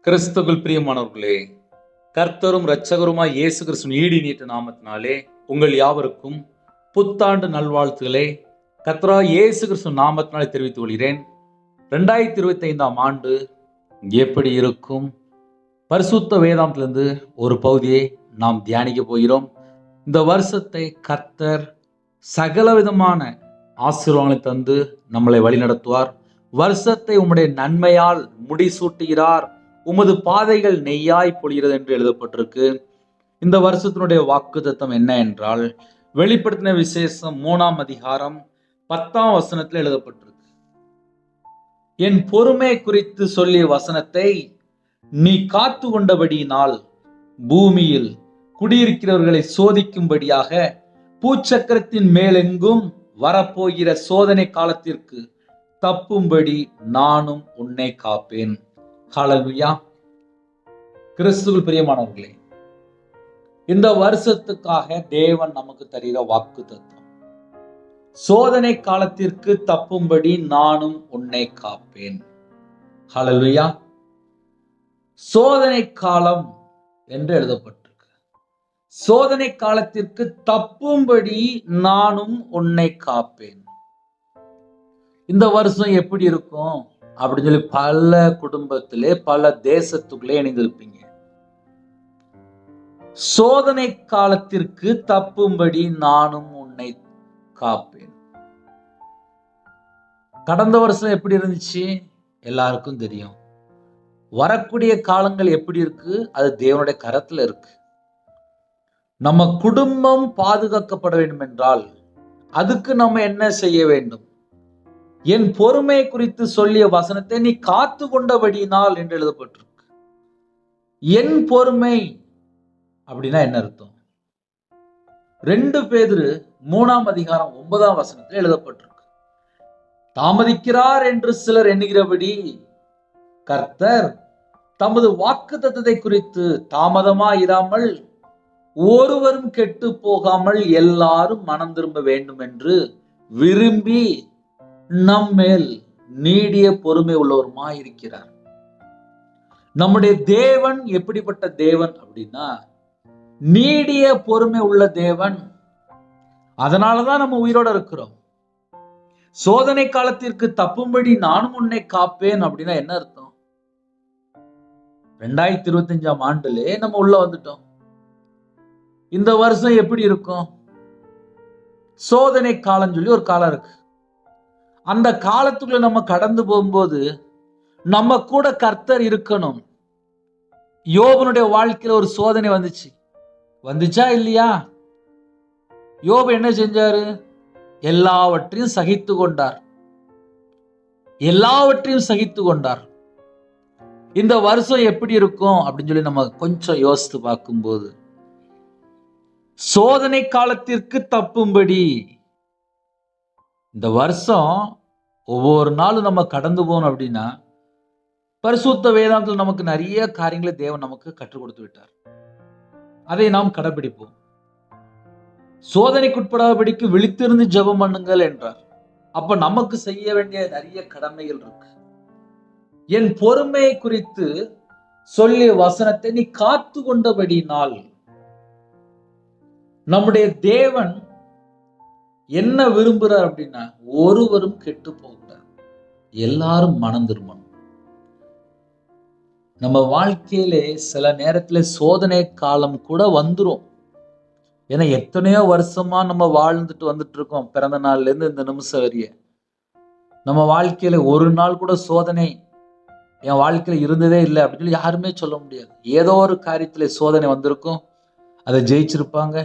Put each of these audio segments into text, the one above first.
கிறிஸ்துவுக்குள் பிரியமானவர்களே, கர்த்தரும் இரட்சகருமாய் இயேசு கிறிஸ்துவின் ஈடு நீட்ட நாமத்தினாலே உங்கள் யாவருக்கும் புத்தாண்டு நல்வாழ்த்துக்களை கர்த்தராகிய இயேசு கிறிஸ்துவின் நாமத்தினாலே தெரிவித்துக் கொள்கிறேன். 2025 ஆண்டு எப்படி இருக்கும்? பரிசுத்த வேதாந்தத்திலிருந்து ஒரு பகுதியை நாம் தியானிக்க போகிறோம். இந்த வருஷத்தை கர்த்தர் சகலவிதமான ஆசீர்வாதங்களை தந்து நம்மளை வழிநடத்துவார். வருஷத்தை உம்முடைய நன்மையால் முடிசூட்டுகிறார், உமது பாதைகள் நெய்யாய் பொழிகிறது என்று எழுதப்பட்டிருக்கு. இந்த வருஷத்தினுடைய வாக்குத்தத்தம் என்ன என்றால், வெளிப்படுத்தின விசேஷம் 3ஆம் அதிகாரம் 10ஆம் வசனத்தில் எழுதப்பட்டிருக்கு. என் பொறுமை குறித்து சொல்லிய வசனத்தை நீ காத்து கொண்டபடியினால் பூமியில் குடியிருக்கிறவர்களை சோதிக்கும்படியாக பூச்சக்கரத்தின் மேலெங்கும் வரப்போகிற சோதனை காலத்திற்கு தப்பும்படி நானும் உன்னை காப்பேன். ஹல்லேலூயா. கிறிஸ்துவுக்குள் பிரியமானவர்களே, இந்த வருஷத்துக்காக தேவன் நமக்கு தருகிற வாக்குத்தத்தம், சோதனை காலத்திற்கு தப்பும்படி நானும் உன்னை காப்பேன். ஹல்லேலூயா. சோதனை காலம் என்று எழுதப்பட்டிருக்கு. சோதனை காலத்திற்கு தப்பும்படி நானும் உன்னை காப்பேன். இந்த வருஷம் எப்படி இருக்கும் அப்படின்னு சொல்லி பல குடும்பத்திலே பல தேசத்துக்குள்ளே இணைந்திருப்பீங்க. சோதனை காலத்திற்கு தப்பும்படி நானும் உன்னை காப்பேன். கடந்த வருஷம் எப்படி இருந்துச்சு எல்லாருக்கும் தெரியும். வரக்கூடிய காலங்கள் எப்படி இருக்கு? அது தேவனுடைய கரத்துல இருக்கு. நம்ம குடும்பம் பாதுகாக்கப்பட வேண்டும் என்றால் அதுக்கு நம்ம என்ன செய்ய வேண்டும்? என் பொறுமை குறித்து சொல்லிய வசனத்தை நீ காத்து கொண்டபடியினால் என்று எழுதப்பட்டிருக்கு. என் பொறுமை அப்படின்னா என்ன அர்த்தம்? 2 பேதுரு 3ஆம் அதிகாரம் 9ஆம் வசனத்தில் எழுதப்பட்டிருக்கு. தாமதிக்கிறார் என்று சிலர் எண்ணுகிறபடி கர்த்தர் தமது வாக்குத்தத்தத்தை குறித்து தாமதமாயிராமல் ஒருவரும் கெட்டு போகாமல் எல்லாரும் மனம் திரும்ப வேண்டும் என்று விரும்பி நம்மேல் நீடிய பொறுமை உள்ளவருமாய் இருக்கிறார். நம்முடைய தேவன் எப்படிப்பட்ட தேவன் அப்படின்னா நீடிய பொறுமை உள்ள தேவன். அதனாலதான் நம்ம உயிரோட இருக்கிறோம். சோதனை காலத்திற்கு தப்பும்படி நானும் உன்னை காப்பேன் அப்படின்னா என்ன அர்த்தம்? 2025ஆம் ஆண்டுலே நம்ம உள்ள வந்துட்டோம். இந்த வருஷம் எப்படி இருக்கும்? சோதனை காலம் சொல்லி ஒரு காலம் இருக்கு. அந்த காலத்துக்குள்ள நம்ம கடந்து போகும்போது நம்ம கூட கர்த்தர் இருக்கணும். யோபனுடைய வாழ்க்கையில ஒரு சோதனை வந்துச்சா இல்லையா? யோபு என்ன செஞ்சாரு? எல்லாவற்றையும் சகித்து கொண்டார். இந்த வருஷம் எப்படி இருக்கும் அப்படின்னு சொல்லி நம்ம கொஞ்சம் யோசித்து பார்க்கும்போது, சோதனை காலத்திற்கு தப்பும்படி இந்த வருஷம் ஒவ்வொரு நாளும் நம்ம கடந்து போகணும் அப்படின்னா, பரிசுத்த வேதாந்தத்தில் நமக்கு நிறைய காரியங்களை தேவன் நமக்கு கற்றுக் கொடுத்து விட்டார். அதை நாம் கடைபிடிப்போம். சோதனைக்குட்படாதபடிக்கு விழித்திருந்து ஜெபம் பண்ணுங்கள் என்றார். அப்ப நமக்கு செய்ய வேண்டிய நிறைய கடமைகள் இருக்கு. என் பொறுமை குறித்து சொல்லிய வசனத்தை நீ காத்து கொண்டபடினால், நம்முடைய தேவன் என்ன விரும்புறார் அப்படின்னா ஒருவரும் கெட்டு போகிறார், எல்லாரும் மனம் திரும்பணும். நம்ம வாழ்க்கையிலே சில நேரத்துல சோதனை காலம் கூட வந்துரும். ஏன்னா எத்தனையோ வருஷமா நம்ம வாழ்ந்துட்டு வந்துட்டு இருக்கோம். பிறந்த நாள்ல இருந்து இந்த நிமிஷம் வரைய நம்ம வாழ்க்கையில ஒரு நாள் கூட சோதனை என் வாழ்க்கையில இருந்ததே இல்லை அப்படின்னு சொல்லி யாருமே சொல்ல முடியாது. ஏதோ ஒரு காரியத்துல சோதனை வந்திருக்கும், அதை ஜெயிச்சிருப்பாங்க.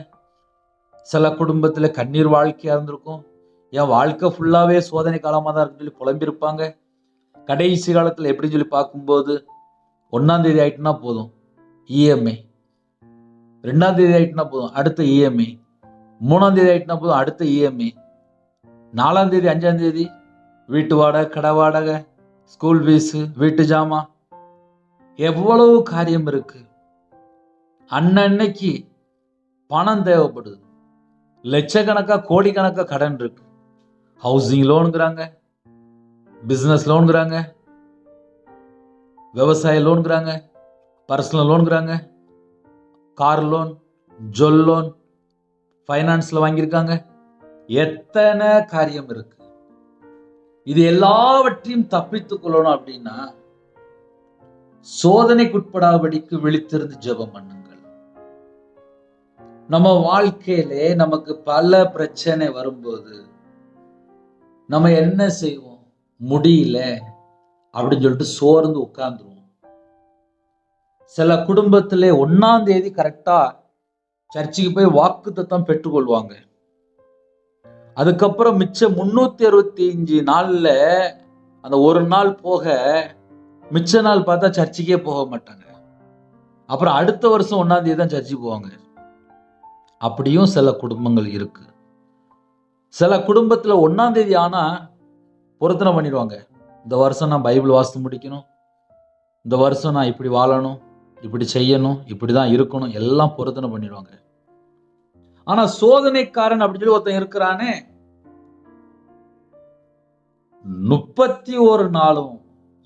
சில குடும்பத்துல கண்ணீர் வாழ்க்கையா இருந்திருக்கும். என் வாழ்க்கை ஃபுல்லாவே சோதனை காலமா தான் இருக்குன்னு சொல்லி புலம்பிருப்பாங்க. கடைசி காலத்துல எப்படின்னு சொல்லி பார்க்கும்போது 1ஆம் தேதி ஆயிட்டுனா போதும் இஎம்ஐ, 2ஆம் தேதி ஆயிட்டுனா போதும் அடுத்த இஎம்ஐ, 3ஆம் தேதி ஆயிட்டுனா போதும் அடுத்த இஎம்ஐ, 4ஆம் தேதி 5ஆம் தேதி வீட்டு வாடகை, கடை வாடகை, ஸ்கூல் ஃபீஸு, வீட்டு ஜாமா, எவ்வளவு காரியம் இருக்கு. அன்னன்னைக்கு பணம் தேவைப்படுது. லட்சக்கணக்கா கோடிக்கணக்கா கடன் இருக்கு. ஹவுசிங் லோனுங்கிறாங்க, பிசினஸ் லோனுங்கிறாங்க, விவசாய லோனுங்கிறாங்க, பர்சனல் லோனுங்கிறாங்க, கார் லோன், ஜுவல் லோன், ஃபைனான்ஸ்ல வாங்கியிருக்காங்க. எத்தனை காரியம் இருக்கு. இது எல்லாவற்றையும் தப்பித்துக் கொள்ளணும் அப்படின்னா சோதனைக்குட்படாதபடிக்கு விழித்திருந்து ஜெபம் பண்ணுங்கள். நம்ம வாழ்க்கையிலே நமக்கு பல பிரச்சனை வரும்போது நம்ம என்ன செய்வோம்? முடியல அப்படின்னு சொல்லிட்டு சோர்ந்து உட்கார்ந்துருவோம். சில குடும்பத்திலே 1ஆம் தேதி கரெக்டா சர்ச்சுக்கு போய் வாக்குத்தத்தம் பெற்றுக்கொள்வாங்க. அதுக்கப்புறம் மிச்சம் 365 நாள்ல அந்த ஒரு நாள் போக மிச்ச நாள் பார்த்தா சர்ச்சுக்கே போக மாட்டாங்க. அப்புறம் அடுத்த வருஷம் 1ஆம் தேதி தான் சர்ச்சுக்கு போவாங்க. அப்படியும் சில குடும்பங்கள் இருக்கு. சில குடும்பத்துல 1ஆம் தேதி ஆனா பொருத்தனை பண்ணிடுவாங்க. இந்த வருஷம் நான் பைபிள் வாசித்து முடிக்கணும், இந்த வருஷம் நான் இப்படி வாழணும், இப்படி செய்யணும், இப்படிதான் இருக்கணும், எல்லாம் பொருத்தனை பண்ணிடுவாங்க. ஆனா சோதனைக்காரன் அப்படின்னு சொல்லி ஒருத்தன் இருக்கிறானே, 31 நாளும்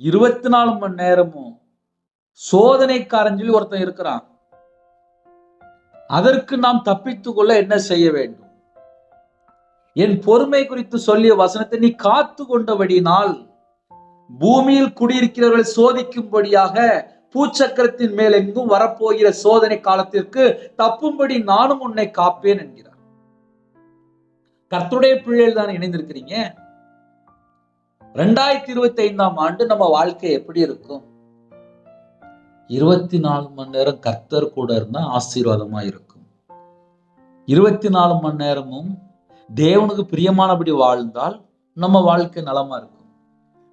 24 மணி நேரமும் சோதனைக்காரன் சொல்லி ஒருத்தன் இருக்கிறான். அதற்கு நாம் தப்பித்துக் கொள்ள என்ன செய்ய வேண்டும்? என் பொறுமை குறித்து சொல்லிய வசனத்தை நீ காத்து கொண்டபடினால் பூமியில் குடியிருக்கிறவர்களை சோதிக்கும்படியாக பூச்சக்கரத்தின் மேல் எங்கும் வரப்போகிற சோதனை காலத்திற்கு தப்பும்படி நானும் உன்னை காப்பேன் என்கிறார். கர்த்தருடைய பிள்ளைகள் தான் இணைந்திருக்கிறீங்க. 2025ஆம் ஆண்டு நம்ம வாழ்க்கை எப்படி இருக்கும்? 24 மணி நேரம் கர்த்தர் கூட இருந்தா ஆசீர்வாதமா இருக்கும். 24 மணி நேரமும் தேவனுக்கு பிரியமானபடி வாழ்ந்தால் நம்ம வாழ்க்கை நலமா இருக்கும்.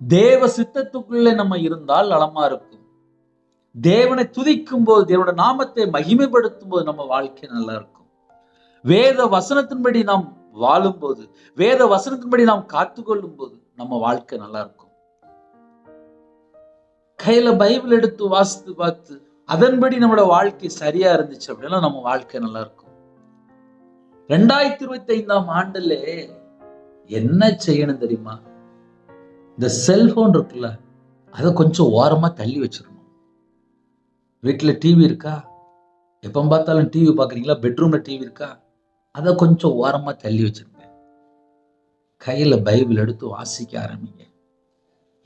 தேவ சித்தத்துக்குள்ளே நம்ம இருந்தால் நலமா இருக்கும். தேவனை துதிக்கும் போது, தேவனுடைய நாமத்தை மகிமைப்படுத்தும் போது நம்ம வாழ்க்கை நல்லா இருக்கும். வேத வசனத்தின்படி நாம் வாழும் போது, வேத வசனத்தின்படி நாம் காத்துக்கொள்ளும் போது நம்ம வாழ்க்கை நல்லா இருக்கும். கையில பைபிள் எடுத்து வாசித்து பார்த்து அதன்படி நம்மளோட வாழ்க்கை சரியா இருந்துச்சு அப்படின்னா நம்ம வாழ்க்கை நல்லா இருக்கும். 2025ஆம் ஆண்டுல என்ன செய்யணும் தெரியுமா? இந்த செல்போன் இருக்குல்ல, அதை கொஞ்சம் ஓரமா தள்ளி வச்சிடணும். வீட்டுல டிவி இருக்கா? எப்ப பார்த்தாலும் டிவி பாக்குறீங்களா? பெட்ரூம்ல டிவி இருக்கா? அதை கொஞ்சம் ஓரமா தள்ளி வச்சிருங்க. கையில பைபிள் எடுத்து வாசிக்க ஆரம்பிங்க.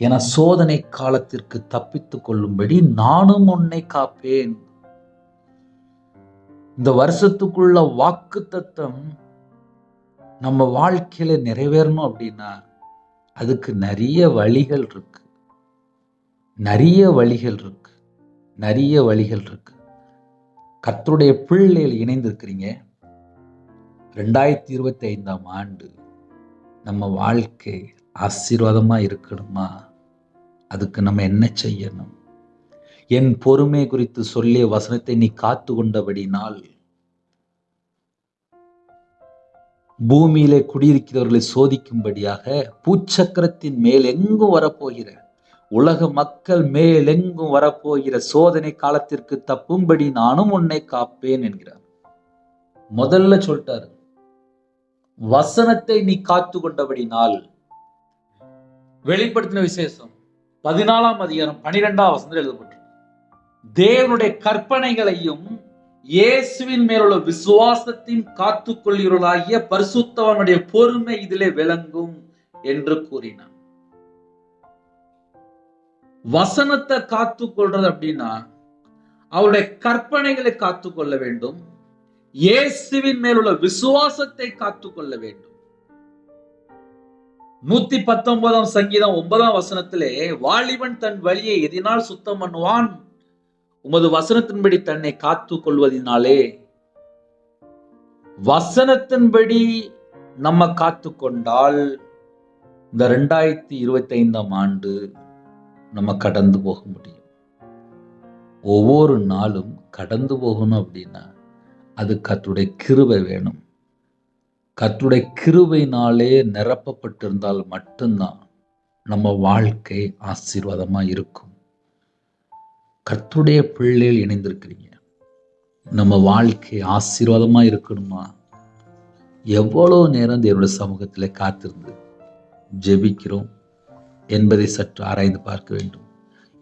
ஏன்னா சோதனை காலத்திற்கு தப்பித்துக் கொள்ளும்படி நானும் உன்னை காப்பேன். இந்த வருஷத்துக்குள்ள வாக்குத்தத்தம் நம்ம வாழ்க்கையில நிறைவேறணும் அப்படின்னா அதுக்கு நிறைய வழிகள் இருக்கு. கர்த்தருடைய பிள்ளைகள் இணைந்திருக்கிறீங்க. 2025ஆம் ஆண்டு நம்ம வாழ்க்கை ஆசீர்வாதமா இருக்கணுமா? அதுக்கு நம்ம என்ன செய்யணும்? என் பொறுமை குறித்து சொல்லிய வசனத்தை நீ காத்து கொண்டபடினால் பூமியிலே குடியிருக்கிறவர்களை சோதிக்கும்படியாக பூச்சக்கரத்தின் மேல் எங்கும் வரப்போகிற, உலக மக்கள் மேல் எங்கும் வரப்போகிற சோதனை காலத்திற்கு தப்பும்படி நானும் உன்னை காப்பேன் என்கிறார். முதல்ல சொல்லிட்டாரு, வசனத்தை நீ காத்து கொண்டபடினால். வெளிப்படுத்தின விசேஷம் 14ஆம் அதிகாரம் 12ஆம் வசனத்தில் எழுதப்பட்டிருக்கு, தேவனுடைய கற்பனைகளையும் இயேசுவின் மேலுள்ள விசுவாசத்தின் காத்துக்கொள்கிறவர்களாகிய பரிசுத்தவானுடைய பொறுமை இதிலே விளங்கும் என்று கூறினார். வசனத்தை காத்துக்கொள்றது அப்படின்னா அவருடைய கற்பனைகளை காத்துக்கொள்ள வேண்டும், இயேசுவின் மேலுள்ள விசுவாசத்தை காத்துக்கொள்ள வேண்டும். 119ஆம் சங்கீதம் 9ஆம் வசனத்திலே, வாலிபன் தன் வழியை எதினால் சுத்தம் பண்ணுவான், உமது வசனத்தின்படி தன்னை காத்துக் கொள்வதினாலே. வசனத்தின்படி நம்ம காத்துக்கொண்டால் இந்த 2025ஆம் ஆண்டு நம்ம கடந்து போக முடியும். ஒவ்வொரு நாளும் கடந்து போகணும் அப்படின்னா அது கர்த்தருடைய கிருபை வேணும். கர்த்தருடைய கிருபையினாலே நிரப்பப்பட்டிருந்தால் மட்டும்தான் நம்ம வாழ்க்கை ஆசீர்வாதமா இருக்கும். கர்த்தருடைய பிள்ளைகள் இணைந்திருக்கிறீங்க. நம்ம வாழ்க்கை ஆசீர்வாதமா இருக்கணுமா? எவ்வளவு நேரம் தேவனுடைய சமூகத்தில் காத்திருந்து ஜெபிக்கிறோம் என்பதை சற்று ஆராய்ந்து பார்க்க வேண்டும்.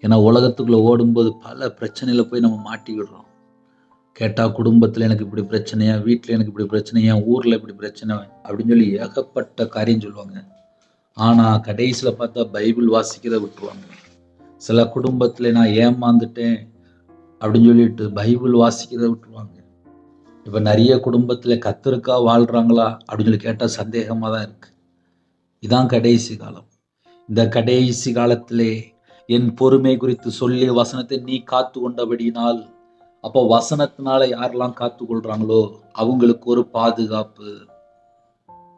ஏன்னா உலகத்துக்குள்ள ஓடும்போது பல பிரச்சனையில போய் நம்ம மாட்டிக்கிடுறோம். கேட்டால் குடும்பத்தில் எனக்கு இப்படி பிரச்சனையா, வீட்டில் எனக்கு இப்படி பிரச்சனையா, ஊரில் இப்படி பிரச்சனை அப்படின்னு சொல்லி ஏகப்பட்ட காரியம் சொல்லுவாங்க. ஆனால் கடைசியில் பார்த்தா பைபிள் வாசிக்கிறத விட்டுருவாங்க. சில குடும்பத்தில் நான் ஏமாந்துட்டேன் அப்படின்னு சொல்லிட்டு பைபிள் வாசிக்கிறத விட்டுருவாங்க. இப்போ நிறைய குடும்பத்தில் கர்த்தருக்கா வாழ்கிறாங்களா அப்படின்னு சொல்லி கேட்டால் சந்தேகமாக தான் இருக்கு. இதான் கடைசி காலம். இந்த கடைசி காலத்திலே என் பொறுமை குறித்து சொல்லிய வசனத்தை நீ காத்து கொண்டபடியினால், அப்போ வசனத்தினால யாரெல்லாம் காத்து கொள்றாங்களோ அவங்களுக்கு ஒரு பாதுகாப்பு.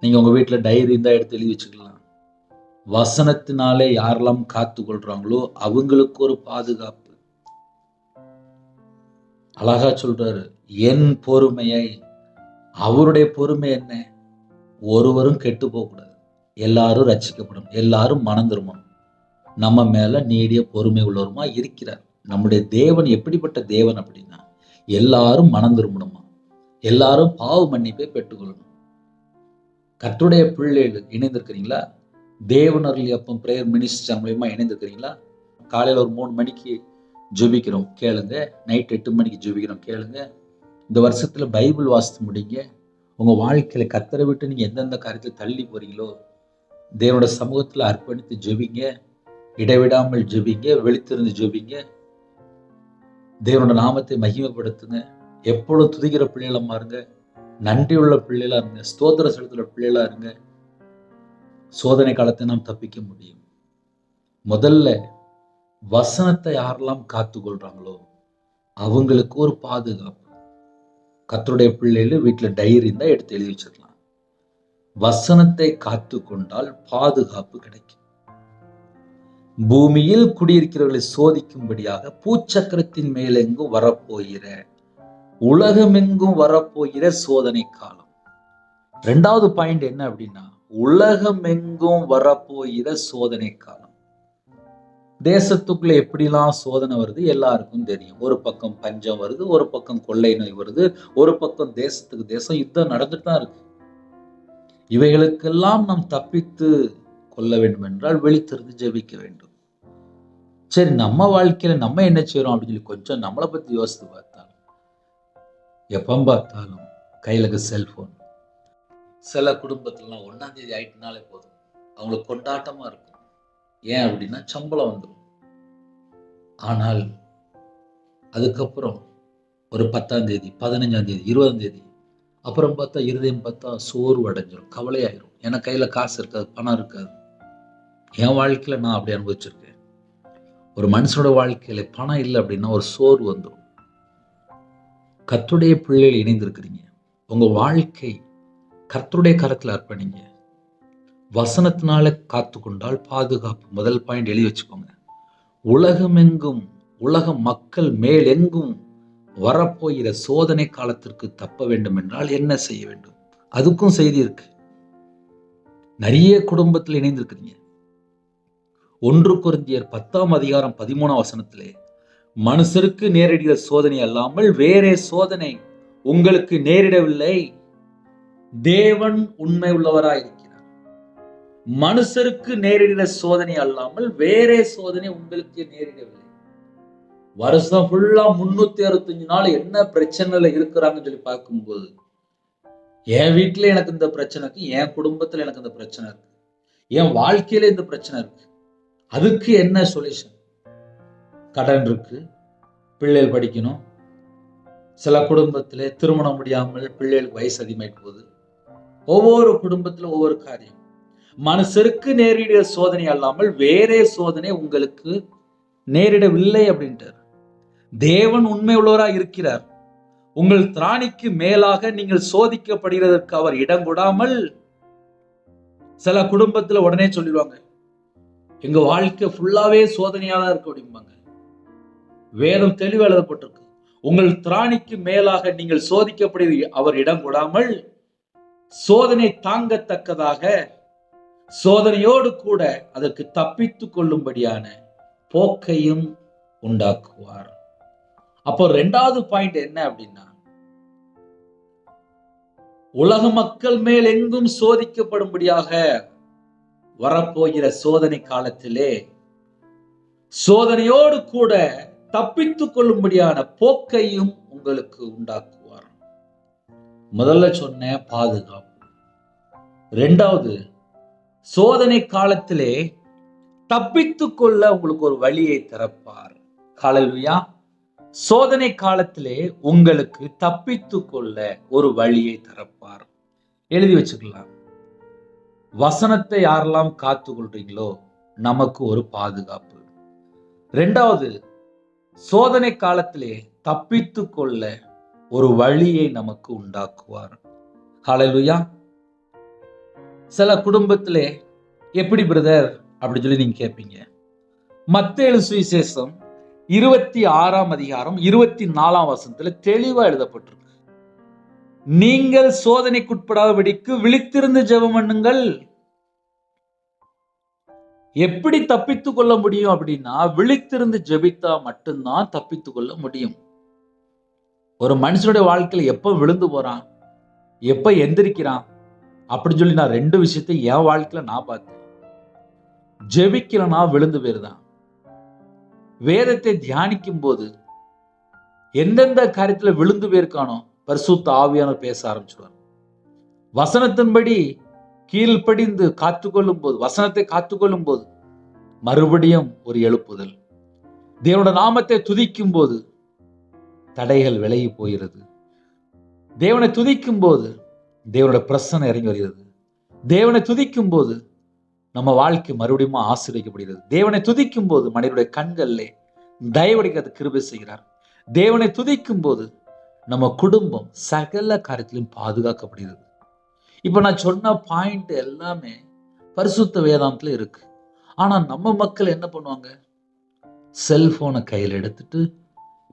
நீங்க உங்க வீட்டில் டைரி இருந்தா எடுத்து எழுதி வச்சுக்கலாம். வசனத்தினாலே யாரெல்லாம் காத்து கொள்றாங்களோ அவங்களுக்கு ஒரு பாதுகாப்பு. அழகா சொல்றாரு, என் பொறுமையை. அவருடைய பொறுமை என்ன? ஒருவரும் கெட்டு போகக்கூடாது, எல்லாரும் ரட்சிக்கப்படும், எல்லாரும் மனம் திரும்பணும். நம்ம மேல நீடிய பொறுமை உள்ளவருமா இருக்கிறார். நம்முடைய தேவன் எப்படிப்பட்ட தேவன் அப்படின்னா, எல்லாரும் மனம் திரும்பணுமா, எல்லாரும் பாவ மன்னிப்பை பெற்றுக்கொள்ளணும். கர்த்தருடைய பிள்ளைகள் இணைந்திருக்கிறீங்களா? தேவன் அருளி அப்பம் பிரேயர் மினிஸ்ட்ரி மூலமா இணைந்திருக்கிறீங்களா? காலையில் ஒரு 3 மணிக்கு ஜெபிக்கிறோம், கேளுங்க. நைட் 8 மணிக்கு ஜெபிக்கிறோம், கேளுங்க. இந்த வருஷத்துல பைபிள் வாசித்து முடிங்க. உங்க வாழ்க்கையில கர்த்தரை விட்டு நீங்க எந்தெந்த காரியத்தை தள்ளி போறீங்களோ தேவனோட சமூகத்துல அர்ப்பணித்து ஜெபிங்க. இடைவிடாமல் ஜெபிங்க, விழித்திருந்து ஜெபிங்க. தேவனோட நாமத்தை மகிமைப்படுத்துங்க. எப்பொழுதும் துதிக்கிற பிள்ளைகளா மாறுங்க, நன்றி உள்ள பிள்ளைகளா இருங்க, ஸ்தோத்திர செலுத்துற பிள்ளைகளா இருங்க. சோதனை காலத்தை நாம் தப்பிக்க முடியும். முதல்ல வசனத்தை யாரெல்லாம் காத்து கொள்றாங்களோ அவங்களுக்கு ஒரு பாதுகாப்பு. கர்த்தருடைய பிள்ளைகள் வீட்டுல டைரி இருந்தா எடுத்து எழுதி வச்சிடலாம். வசனத்தை காத்து கொண்டால் பாதுகாப்பு கிடைக்கும். பூமியில் குடியிருக்கிறவர்களை சோதிக்கும்படியாக பூச்சக்கரத்தின் மேலெங்கும் வரப்போகிற, உலகமெங்கும் வரப்போகிற சோதனை காலம். 2வது பாயிண்ட் என்ன அப்படின்னா, உலகமெங்கும் வரப்போகிற சோதனை காலம். தேசத்துக்குள்ள எப்படிலாம் சோதனை வருது எல்லாருக்கும் தெரியும். ஒரு பக்கம் பஞ்சம் வருது, ஒரு பக்கம் கொள்ளை நோய் வருது, ஒரு பக்கம் தேசத்துக்கு தேசம் யுத்தம் நடந்துட்டு தான் இருக்கு. இவைகளுக்கெல்லாம் நாம் தப்பித்து கொள்ள வேண்டும் என்றால் விழித்திருந்து ஜெபிக்க வேண்டும். சரி, நம்ம வாழ்க்கையில நம்ம என்ன செய்யறோம் அப்படின்னு சொல்லி கொஞ்சம் நம்மளை பத்தி யோசித்து பார்த்தாலும், எப்ப பார்த்தாலும் கையில செல்போன். சில குடும்பத்துலாம் 1ஆம் தேதி ஆயிட்டுனாலே போதும் அவங்களுக்கு கொண்டாட்டமா இருக்கும். ஏன் அப்படின்னா சம்பளம் வந்துடும். ஆனால் அதுக்கப்புறம் ஒரு 10ஆம் தேதி, 15ஆம் தேதி, 20ஆம் தேதி அப்புறம் பார்த்தா இருதயம் பார்த்தா சோர்வு அடைஞ்சிடும், கவலையாயிரும். ஏன்னா கையில காசு இருக்காது, பணம் இருக்காது. என் வாழ்க்கையில நான் அப்படி அனுபவிச்சிருக்கேன். ஒரு மனுஷனோட வாழ்க்கையில பணம் இல்லை அப்படின்னா ஒரு சோர்வு வந்துடும். கர்த்தருடைய பிள்ளைகள் இணைந்திருக்கிறீங்க, உங்க வாழ்க்கை கர்த்தருடைய கரத்துல அர்ப்பணிங்க. வசனத்தினால காத்து கொண்டால் பாதுகாப்பு. முதல் பாயிண்ட் எழுதி வச்சுக்கோங்க. உலகமெங்கும், உலக மக்கள் மேல் எங்கும் வரப்போகிற சோதனை காலத்திற்கு தப்ப வேண்டும் என்றால் என்ன செய்ய வேண்டும்? அதுக்கும் செய்தி இருக்கு. நிறைய குடும்பத்தில் இணைந்திருக்கிறீங்க. 1 கொரிந்தியர் 10ஆம் அதிகாரம் 13ஆம் வசனத்திலே, மனுஷருக்கு நேரிடுகிற சோதனை அல்லாமல் வேறே சோதனை உங்களுக்கு நேரிடவில்லை, தேவன் உண்மை உள்ளவராயிருக்கிறார். மனுஷருக்கு நேரிடுகிற சோதனை அல்லாமல் வேறே சோதனை உங்களுக்கு நேரிடவில்லை. வருஷம் ஃபுல்லா 365 நாள் என்ன பிரச்சனைல இருக்கிறாங்கன்னு சொல்லி பார்க்கும்போது, என் வீட்டுல எனக்கு இந்த பிரச்சனை இருக்கு, என் குடும்பத்துல எனக்கு இந்த பிரச்சனை இருக்கு, என் வாழ்க்கையில இந்த பிரச்சனை இருக்கு. அதுக்கு என்ன சொல்யூஷன்? கடன் இருக்கு, பிள்ளைகள் படிக்கணும், சில குடும்பத்திலே திருமணம் முடியாமல் பிள்ளைகளுக்கு வயசு அதிகமாயிட்டு போகுது. ஒவ்வொரு குடும்பத்துல ஒவ்வொரு காரியம். மனுஷருக்கு நேரிட சோதனை அல்லாமல் வேறே சோதனை உங்களுக்கு நேரிடவில்லை அப்படின்ட்டார். தேவன் உண்மை உள்ளவராக இருக்கிறார். உங்கள் திராணிக்கு மேலாக நீங்கள் சோதிக்கப்படுகிறதற்கு அவர் இடம் கொடாமல். சில குடும்பத்துல உடனே சொல்லிடுவாங்க, எங்க வாழ்க்கை ஃபுல்லாவே சோதனையா தான் இருக்கு அப்படிம்பாங்க. வேதம் தெளிவு எழுதப்பட்டிருக்கு, உங்கள் திராணிக்கு மேலாக நீங்கள் சோதிக்கப்படுகிற அவர் இடம் கொடாமல் சோதனை தாங்கத்தக்கதாக சோதனையோடு கூட அதற்கு தப்பித்து கொள்ளும்படியான போக்கையும் உண்டாக்குவார். அப்போ 2வது பாயிண்ட் என்ன அப்படின்னா, உலக மக்கள் மேல் எங்கும் சோதிக்கப்படும்படியாக வரப்போகிற சோதனை காலத்திலே சோதனையோடு கூட தப்பித்துக் கொள்ளும்படியான போக்கையும் உங்களுக்கு உண்டாக்குவார். முதல்ல சொன்ன பாதுகாப்பு. இரண்டாவது, சோதனை காலத்திலே தப்பித்துக் கொள்ள உங்களுக்கு ஒரு வழியை திறப்பார். ஹல்லேலூயா. சோதனை காலத்திலே உங்களுக்கு தப்பித்துக் கொள்ள ஒரு வழியை திறப்பார். எழுதி வச்சுக்கலாம். வசனத்தை யாரெல்லாம் காத்து கொள்றீங்களோ நமக்கு ஒரு பாதுகாப்பு. இரண்டாவது, சோதனை காலத்திலே தப்பித்துக் கொள்ள ஒரு வழியை நமக்கு உண்டாக்குவார். ஹல்லேலூயா. சில குடும்பத்திலே எப்படி பிரதர் அப்படி சொல்லி நீங்க கேட்பீங்க. மத்தேயு சுவிசேஷம் 26ஆம் அதிகாரம் 24ஆம் வசனத்துல தெளிவா எழுதப்பட்டிருக்கு. நீங்கள் சோதனைக்குட்படாதபடிக்கு விழித்திருந்து ஜெபம் பண்ணுங்கள். எப்படி தப்பித்துக் கொள்ள முடியும் அப்படின்னா, விழித்திருந்து ஜெபித்தா மட்டும்தான் தப்பித்துக் கொள்ள முடியும். ஒரு மனுஷனுடைய வாழ்க்கையில எப்ப விழுந்து போறான், எப்ப எந்திரிக்கிறான் அப்படின்னு சொல்லி நான் 2 விஷயத்தை என் வாழ்க்கையில நான் பார்த்தேன். ஜெபிக்கலனா விழுந்து போயிருதான். வேதத்தை தியானிக்கும் போது எந்தெந்த காரியத்துல விழுந்து போயிருக்கானோ பரிசுத்த ஆவியானவர் பேச ஆரம்பிச்சுடுவார். வசனத்தின்படி கீழ்ப்படிந்து காத்துக்கொள்ளும் போது, வசனத்தை காத்துக்கொள்ளும் போது மறுபடியும் ஒரு எழுப்புதல். தேவனுடைய நாமத்தை துதிக்கும் போது தடைகள் விலகி போகிறது. தேவனை துதிக்கும் போது தேவனுடைய பிரசன்னம் இறங்கி வருகிறது. தேவனை துதிக்கும் போது நம்ம வாழ்க்கை மறுபடியும் ஆசீர்வதிக்கப்படுகிறது. தேவனை துதிக்கும் போது மனிதனுடைய கண்களிலே தயவடைக்க கிருபை செய்கிறார். தேவனை துதிக்கும் போது நம்ம குடும்பம் சகல காரியத்திலும் பாதுகாக்கப்படுகிறது. இப்ப நான் சொன்ன பாயிண்ட் எல்லாமே பரிசுத்த வேதாந்தத்துல இருக்கு. ஆனா நம்ம மக்கள் என்ன பண்ணுவாங்க, செல்போனை கையில் எடுத்துட்டு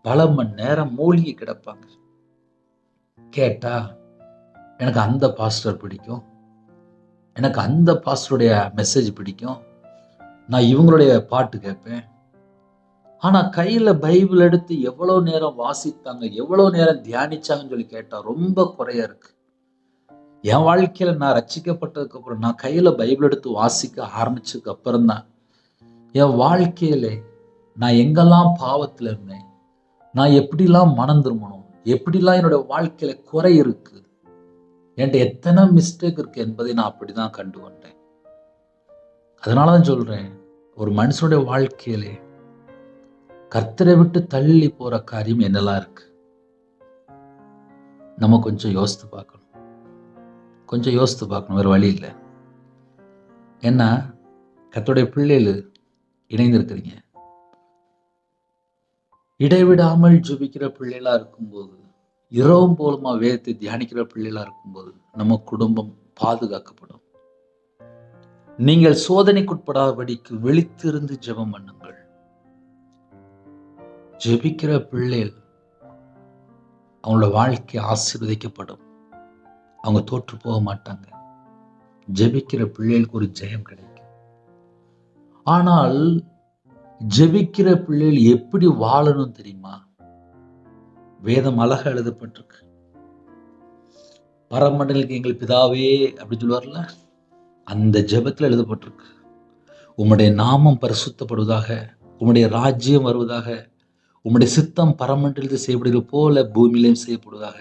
பல மணி நேரம் மூழ்கி கிடப்பாங்க. கேட்டா எனக்கு அந்த பாஸ்டர் பிடிக்கும், எனக்கு அந்த பாஸ்டருடைய மெசேஜ் பிடிக்கும், நான் இவங்களுடைய பாட்டு கேட்பேன். ஆனா கையில பைபிள் எடுத்து எவ்வளவு நேரம் வாசித்தாங்க, எவ்வளவு நேரம் தியானிச்சாங்கன்னு சொல்லி கேட்டா ரொம்ப குறையா இருக்கு. என் வாழ்க்கையில நான் ரட்சிக்கப்பட்டதுக்கு அப்புறம், நான் கையில பைபிள் எடுத்து வாசிக்க ஆரம்பிச்சதுக்கு அப்புறம் தான் என் வாழ்க்கையில நான் எங்கெல்லாம் பாவத்துல இருந்தேன், நான் எப்படிலாம் மனம் திரும்பணும், எப்படிலாம் என்னோட வாழ்க்கையில குறை இருக்கு, என்கிட்ட எத்தனை மிஸ்டேக் இருக்கு என்பதை நான் அப்படிதான் கண்டு கொண்டேன். அதனாலதான் சொல்றேன், ஒரு மனுஷனுடைய வாழ்க்கையிலே கர்த்தரை விட்டு தள்ளி போற காரியம் என்னெல்லாம் இருக்கு நம்ம கொஞ்சம் யோசித்து பார்க்கணும். வேற வழி இல்லை. ஏன்னா கர்த்தருடைய பிள்ளைகள் இணைந்திருக்கிறீங்க. இடைவிடாமல் ஜெபிக்கிற பிள்ளைகளா இருக்கும்போது, இரவும் போலுமா வேதத்தை தியானிக்கிற பிள்ளைகளா இருக்கும்போது நம்ம குடும்பம் பாதுகாக்கப்படும். நீங்கள் சோதனைக்குட்படாதபடிக்கு விழித்திருந்து ஜெபம் பண்ணுங்கள். ஜெபிக்கிற பிள்ளைகள் அவங்களோட வாழ்க்கை ஆசீர்வதிக்கப்படும். அவங்க தோற்று போக மாட்டாங்க. ஜெபிக்கிற பிள்ளைகளுக்கு ஒரு ஜெயம் கிடைக்கும். ஆனால் ஜெபிக்கிற பிள்ளைகள் எப்படி வாழணும் தெரியுமா? வேதம் அழகா எழுதப்பட்டிருக்கு. பரமண்டலுக்கு எங்கள் பிதாவே அப்படின்னு சொல்லுவார்ல, அந்த ஜெபத்தில் எழுதப்பட்டிருக்கு, உம்முடைய நாமம் பரிசுத்தப்படுவதாக, உம்முடைய ராஜ்யம் வருவதாக, உம்முடைய சித்தம் பரமண்டலத்தில் செய்யப்படுவது போல பூமியிலையும் செய்யப்படுவதாக.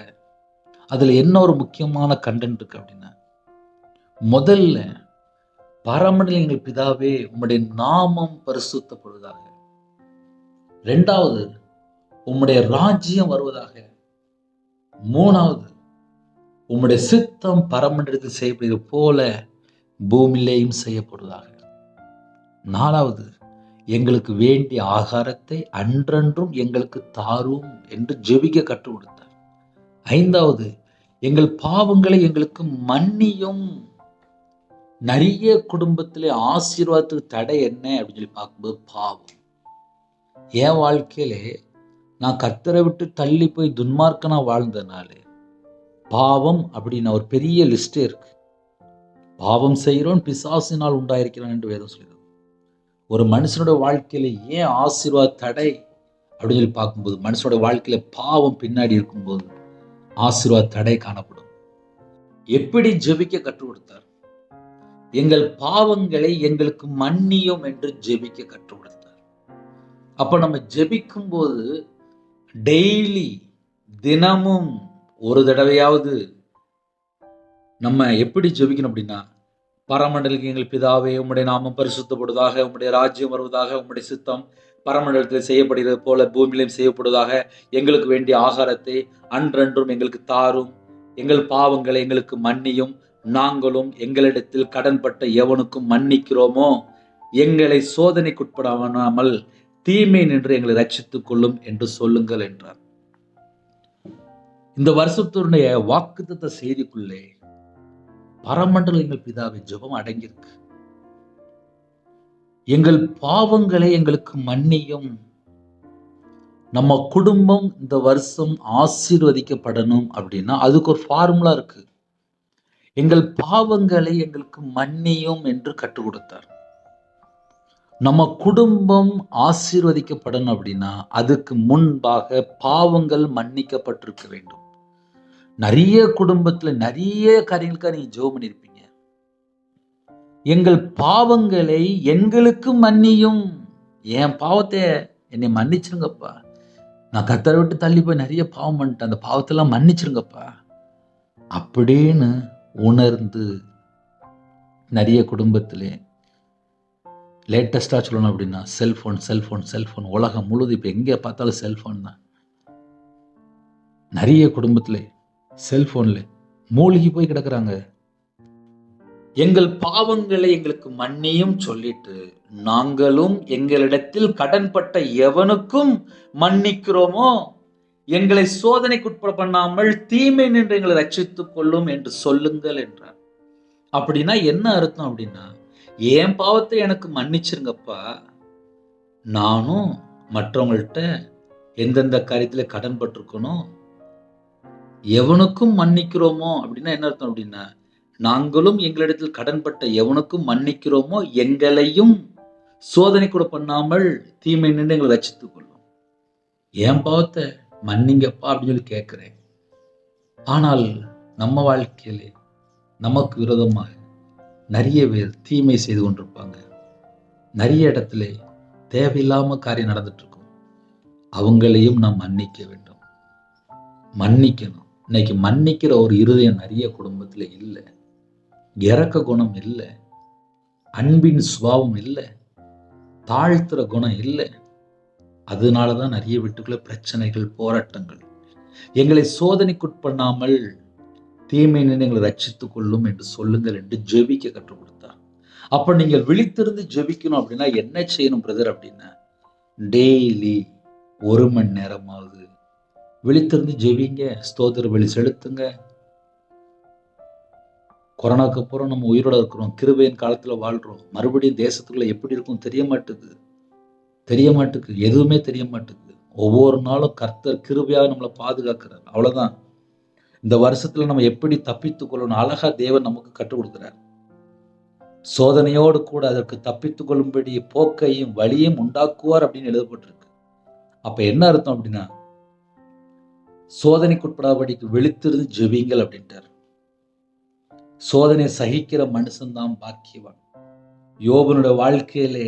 அதுல என்ன ஒரு முக்கியமான கண்டென்ட் இருக்கு அப்படின்னா, முதல்ல பரமண்டல எங்கள் பிதாவே உம்முடைய நாமம் பரிசுத்தப்படுவதாக. இரண்டாவது, உம்முடைய ராஜ்யம் வருவதாக. மூணாவது, உம்முடைய சித்தம் பரமண்டலத்தில் செய்யப்படுவது போல பூமியிலேயும் செய்யப்படுவதாக. நாலாவது, எங்களுக்கு வேண்டிய ஆகாரத்தை அன்றன்றும் எங்களுக்கு தாரும் என்று ஜெபிக்க கற்றுக் கொடுத்தார். ஐந்தாவது, எங்கள் பாவங்களை எங்களுக்கு மன்னியும். நிறைய குடும்பத்திலே ஆசீர்வாதத்துக்கு தடை என்ன அப்படின்னு சொல்லி பார்க்கும்போது பாவம். என் வாழ்க்கையிலே நான் கர்த்தரை விட்டு தள்ளி போய் துன்மார்க்கனா வாழ்ந்ததுனால பாவம் அப்படின்னு ஒரு பெரிய லிஸ்டே இருக்கு. பாவம் செய்கிறோம் பிசாசினால் உண்டாயிருக்கிறான் என்று வேதம் சொல்கிறது. ஒரு மனுஷனோட வாழ்க்கையில ஏன் ஆசீர்வாத தடை அப்படின்னு சொல்லி பார்க்கும்போது, மனுஷனோட வாழ்க்கையில பாவம் பின்னாடி இருக்கும்போது ஆசீர்வாத தடை காணப்படும். எப்படி ஜெபிக்க கற்றுக் கொடுத்தார்? எங்கள் பாவங்களை எங்களுக்கு மன்னியும் என்று ஜெபிக்க கற்றுக் கொடுத்தார். அப்ப நம்ம ஜெபிக்கும் போது டெய்லி, தினமும் ஒரு தடவையாவது நம்ம எப்படி ஜெபிக்கணும் அப்படின்னா, பரமண்டலத்தில் எங்கள் பிதாவே, உம்முடைய நாமம் பரிசுத்தப்படுவதாக, உம்முடைய ராஜ்யம் வருவதாக, உம்முடைய சித்தம் பரமண்டலத்தில் செய்யப்படுகிறது போல பூமியிலும் செய்யப்படுவதாக. எங்களுக்கு வேண்டிய ஆகாரத்தை அன்றன்றும் எங்களுக்கு தாரும். எங்கள் பாவங்களை எங்களுக்கு மன்னியும், நாங்களும் எங்களிடத்தில் கடன்பட்ட எவனுக்கும் மன்னிக்கிறோமோ. எங்களை சோதனைக்குட்படாமல் தீமை நின்று எங்களை ரட்சித்துக் கொள்ளும் என்று சொல்லுங்கள் என்றார். இந்த வருஷத்தினுடைய வாக்குத்தத்த செய்திக்குள்ளே பரமண்டல எங்கள் பிதாவின் ஜெபம் அடங்கியிருக்கு. எங்கள் பாவங்களை எங்களுக்கு மன்னியும். நம்ம குடும்பம் இந்த வருஷம் ஆசீர்வதிக்கப்படணும் அப்படின்னா அதுக்கு ஒரு ஃபார்முலா இருக்கு. எங்கள் பாவங்களை எங்களுக்கு மன்னியும் என்று கற்றுக் கொடுத்தார். நம்ம குடும்பம் ஆசீர்வதிக்கப்படணும் அப்படின்னா அதுக்கு முன்பாக பாவங்கள் மன்னிக்கப்பட்டிருக்க வேண்டும். நிறைய குடும்பத்துல நிறைய காரியங்களுக்காக நீங்க ஜெபம் பண்ணிருப்பீங்க. எங்கள் பாவங்களை எங்களுக்கு மன்னியும். என் பாவத்தை என்னை மன்னிச்சிருங்கப்பா. நான் கர்த்தரை விட்டு தள்ளி போய் நிறைய பாவம் பண்ணிட்டேன், அந்த பாவத்தெல்லாம் மன்னிச்சிருங்கப்பா அப்படின்னு உணர்ந்து நிறைய குடும்பத்திலே லேட்டஸ்டா சொல்லணும் அப்படின்னா செல்போன் செல்போன் செல்போன். உலகம் முழுது இப்ப எங்க பார்த்தாலும் செல்போன் தான். நிறைய குடும்பத்திலே செல்போன்ல மூழ்கி போய் கிடக்குறாங்க. எங்கள் பாவங்களை எங்களுக்கு மன்னியும் சொல்லிட்டு நாங்களும் எங்களிடத்தில் கடன்பட்ட எவனுக்கும் மன்னிக்கிறோமோ. எங்களை சோதனைக்குட்பட பண்ணாமல் தீமை நின்று எங்களை ரட்சித்துக் கொள்ளும் என்று சொல்லுங்கள் என்றார். அப்படின்னா என்ன அர்த்தம் அப்படின்னா, என் பாவத்தை எனக்கு மன்னிச்சிருங்கப்பா, நானும் மற்றவங்கள்ட்ட எந்தெந்த காரியத்துல கடன் பட்டிருக்கணும் எவனுக்கும் மன்னிக்கிறோமோ. அப்படின்னா என்ன அர்த்தம் அப்படின்னா, நாங்களும் எங்களிடத்தில் கடன்பட்ட எவனுக்கும் மன்னிக்கிறோமோ எங்களையும் சோதனை கூட பண்ணாமல் தீமை நின்று எங்களை ரட்சித்துக் கொள்ளும். என் பாவத்தை மன்னிங்கப்பா அப்படின்னு சொல்லி கேட்கிறேன். ஆனால் நம்ம வாழ்க்கையிலே நமக்கு விரோதமாக நிறைய பேர் தீமை செய்து கொண்டிருப்பாங்க. நிறைய இடத்துல தேவையில்லாம காரியம் நடந்துட்டு இருக்கும். அவங்களையும் நாம் மன்னிக்க வேண்டும், மன்னிக்கணும். இன்னைக்கு மன்னிக்கிற ஒரு இருதயம் நிறைய குடும்பத்துல இல்லை. இரக்க குணம் இல்லை, அன்பின் சுபாவம் இல்லை, தாழ்த்துற குணம் இல்லை. அதனாலதான் நிறைய வீட்டுக்குள்ள பிரச்சனைகள், போராட்டங்கள். எங்களை சோதனைக்குட்பண்ணாமல் தீமை நின்று எங்களை ரட்சித்துக் கொள்ளும் என்று சொல்லுங்கள் என்று ஜெபிக்க கற்றுக் கொடுத்தார். அப்ப நீங்கள் விழித்திருந்து ஜெபிக்கணும் அப்படின்னா என்ன செய்யணும் பிரதர் அப்படின்னா, டெய்லி 1 மணி நேரமாவது விழித்திருந்து ஜெபிங்க, ஸ்தோத்திர பலி செலுத்துங்க. கொரோனாக்கு அப்புறம் நம்ம உயிரோட இருக்கிறோம், கிருபையின் காலத்துல வாழ்றோம். மறுபடியும் தேசத்துக்குள்ள எப்படி இருக்கும் தெரிய மாட்டுக்கு, எதுவுமே தெரிய மாட்டுக்கு. ஒவ்வொரு நாளும் கர்த்தர் கிருபையாக நம்மளை பாதுகாக்கிறார். அவ்வளவுதான். இந்த வருஷத்துல நம்ம எப்படி தப்பித்துக் கொள்ளணும் அழகா தேவன் நமக்கு கற்றுக் கொடுக்கிறார். சோதனையோடு கூட அதற்கு தப்பித்துக் கொள்ளும்படி போக்கையும் வழியும் உண்டாக்குவார் அப்படின்னு எழுதப்பட்டிருக்கு. அப்ப என்ன அர்த்தம் அப்படின்னா, சோதனைக்குட்படாதபடிக்கு விழித்திருந்து ஜெபிங்கள் அப்படின்ட்டார். சோதனை சகிக்கிற மனுஷன்தான் பாக்கியவான். யோபனுடைய வாழ்க்கையிலே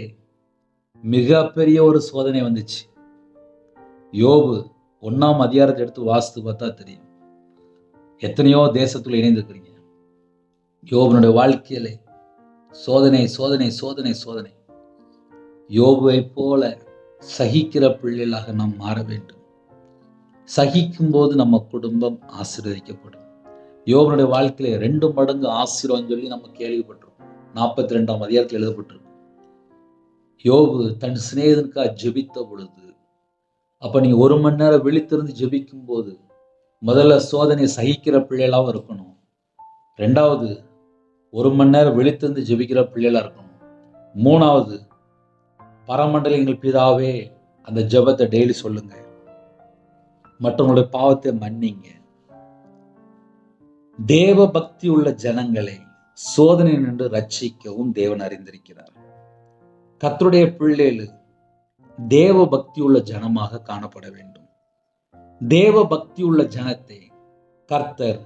மிகப்பெரிய ஒரு சோதனை வந்துச்சு. யோபு 1ஆம் அதிகாரத்தை எடுத்து வாசித்து பார்த்தா தெரியும். எத்தனையோ தேசத்துல இணைந்திருக்கிறீங்க. யோபனுடைய வாழ்க்கையிலே சோதனை சோதனை சோதனை சோதனை. யோபுவை போல சகிக்கிற பிள்ளைகளாக நாம் மாற வேண்டும். சகிக்கும் போது நம்ம குடும்பம் ஆசீர்வதிக்கப்படும். யோபனுடைய வாழ்க்கையில 2 மடங்கு ஆசீர்வாதம் சொல்லி நம்ம கேள்விப்பட்டிருக்கோம். 42ஆம் அதிகாரத்தில் எழுதப்பட்டிருக்கு. யோபு தன் சிநேகிதனுக்காக ஜெபித்த பொழுது, அப்ப நீங்க 1 மணி நேரம் விழித்திருந்து ஜெபிக்கும் போது முதல்ல சோதனை சகிக்கிற பிள்ளைகளாவும் இருக்கணும். 2வது 1 மணி நேரம் விழித்திருந்து ஜெபிக்கிற பிள்ளைகளா இருக்கணும். 3வது பரமண்டல எங்கள் பிதாவே அந்த ஜெபத்தை டெய்லி சொல்லுங்க. மற்றவங்களுடைய பாவத்தை மன்னிங்க. தேவ பக்தி உள்ள ஜனங்களை சோதனை நின்று ரட்சிக்கவும் தேவன் அறிந்திருக்கிறார். கர்த்தருடைய பிள்ளைகள் தேவ பக்தி உள்ள ஜனமாக காணப்பட வேண்டும். தேவ பக்தி உள்ள ஜனத்தை கர்த்தர்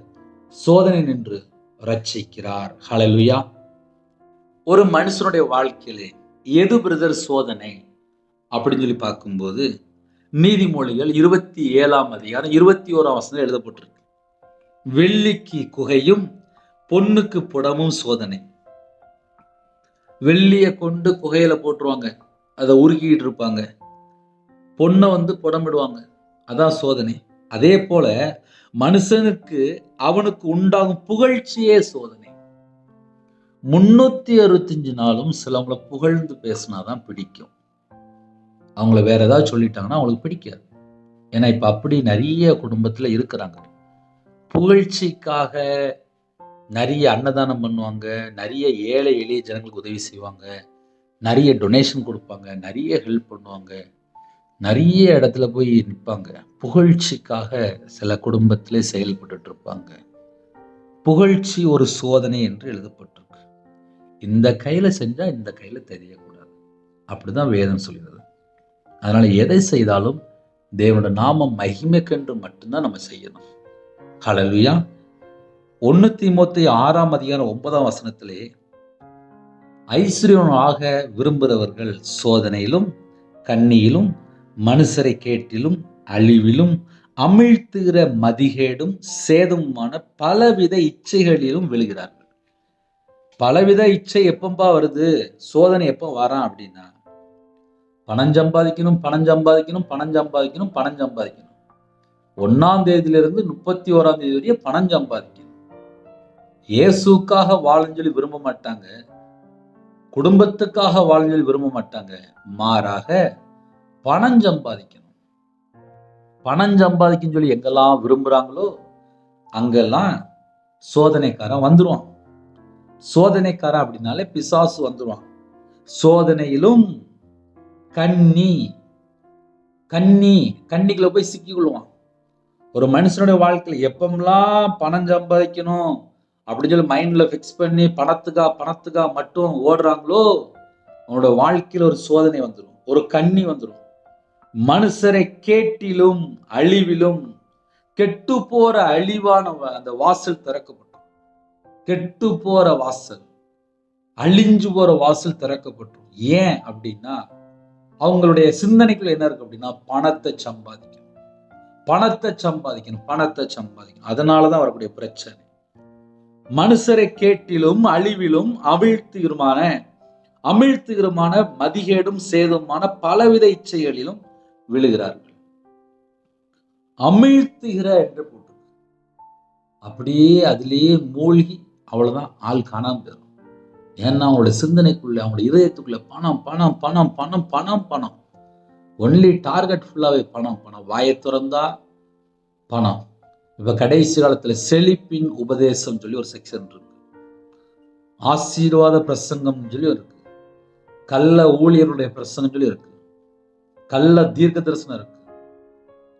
சோதனை நின்று ரட்சிக்கிறார். ஹல்லேலூயா. ஒரு மனுஷனுடைய வாழ்க்கையிலே எது பிரதர் சோதனை? அப்படின்னு சொல்லி பார்க்கும்போது நீதிமொழிகள் 27ஆம் அதிகாரம் 21ஆம் வசனம் எழுதப்பட்டிருக்கு. வெள்ளிக்கு குகையும் பொன்னுக்கு புடமும் சோதனை. வெள்ளிய கொண்டு குகையில போட்டுருவாங்க, அதை உருக்கிட்டு இருப்பாங்க. பொண்ணை புடமிடுவாங்க, அதான் சோதனை. அதே போல மனுஷனுக்கு அவனுக்கு உண்டாகும் புகழ்ச்சியே சோதனை. 365 நாளும் சிலவங்களை புகழ்ந்து பேசினாதான் பிடிக்கும். அவங்கள வேற ஏதாவது சொல்லிட்டாங்கன்னா அவங்களுக்கு பிடிக்காது. ஏன்னா இப்ப அப்படி நிறைய குடும்பத்துல இருக்கிறாங்க. புகழ்ச்சிக்காக நிறைய அன்னதானம் பண்ணுவாங்க, நிறைய ஏழை எளிய ஜனங்களுக்கு உதவி செய்வாங்க, நிறைய டொனேஷன் கொடுப்பாங்க, நிறைய ஹெல்ப் பண்ணுவாங்க, நிறைய இடத்துல போய் நிற்பாங்க. புகழ்ச்சிக்காக சில குடும்பத்திலே செயல்பட்டு இருப்பாங்க. புகழ்ச்சி ஒரு சோதனை என்று எழுதப்பட்டிருக்கு. இந்த கையில செஞ்சா இந்த கையில தெரியக்கூடாது, அப்படிதான் வேதம் சொல்கிறது. அதனால எதை செய்தாலும் தேவனோட நாமம் மகிமைக்கென்று மட்டும்தான் நம்ம செய்யணும். ஹல்லேலூயா. 1 தீமோத்தேயு 6ஆம் அதிகாரம் 9ஆம் வசனத்திலே ஐஸ்வர்யவானாக விரும்புகிறவர்கள் சோதனையிலும் கண்ணியிலும் மனுஷரை கேட்டிலும் அழிவிலும் அமிழ்த்துகிற மதிகேடும் சேதமுமான பலவித இச்சைகளிலும் விழுகிறார்கள். பலவித இச்சை எப்பப்பா வருது, சோதனை எப்போ வரான் அப்படின்னா, பணம் சம்பாதிக்கணும், பணம் சம்பாதிக்கணும், பணம் சம்பாதிக்கணும், பணம் சம்பாதிக்கணும். 1ஆம் தேதியிலிருந்து 31ஆம் தேதி வரைய பணம் சம்பாதிக்கணும். இயேசுக்காக வாழஞ்சொல்லி விரும்ப மாட்டாங்க, குடும்பத்துக்காக வாழஞ்சொல்லி விரும்ப மாட்டாங்க. மாறாக பணம் சம்பாதிக்கணும். பணம் சம்பாதிக்கணும்னு சொல்லி எங்கெல்லாம் விரும்புறாங்களோ அங்கெல்லாம் சோதனைக்காரன் வந்துருவான். சோதனைக்காரன் அப்படின்னாலே பிசாசு வந்துருவான். சோதனையிலும் கண்ணிக்குள்ள போய் சிக்கி கொள்ளுவான். ஒரு மனுஷனுடைய வாழ்க்கையில எப்பமெல்லாம் பணம் சம்பாதிக்கணும் அப்படின்னு சொல்லி மைண்ட்ல பிக்ஸ் பண்ணி பணத்துக்கா மட்டும் ஓடுறாங்களோ அவனோட வாழ்க்கையில ஒரு சோதனை வந்துடும், ஒரு கண்ணி வந்துடும். மனுஷரை கேட்டிலும் அழிவிலும் கெட்டு போற அழிவான அந்த வாசல் திறக்கப்படும். கெட்டு போற வாசல், அழிஞ்சு போற வாசல் திறக்கப்படும். ஏன் அப்படின்னா அவங்களுடைய சிந்தனைக்குள்ள என்ன இருக்கு அப்படின்னா, பணத்தை சம்பாதிக்கணும். அதனாலதான் வரக்கூடிய பிரச்சனை. மனுஷரை கேட்டிலும் அழிவிலும் அமிழ்த்துகிறமான மதிகேடும் சேதமான பலவித இச்சைகளிலும் விழுகிறார்கள். அமிழ்த்துகிற என்று போட்டு அப்படியே அதிலேயே மூழ்கி அவ்வளவுதான், ஆள் காணாம போயிடும். ஏன்னா அவங்களோட சிந்தனைக்குள்ள, அவங்களோட இதயத்துக்குள்ள பணம். ஒன்லி டார்கெட் ஃபுல்லாவே பணம். வாயை திறந்தா பணம். இப்ப கடைசி காலத்துல செழிப்பின் உபதேசம் சொல்லி ஒரு செக்ஷன் இருக்கு, ஆசீர்வாத பிரசங்கம் சொல்லி இருக்கு, கள்ள ஊழியருடைய பிரசங்கம் சொல்லி இருக்கு, கள்ள தீர்க்க தரிசனம் இருக்கு,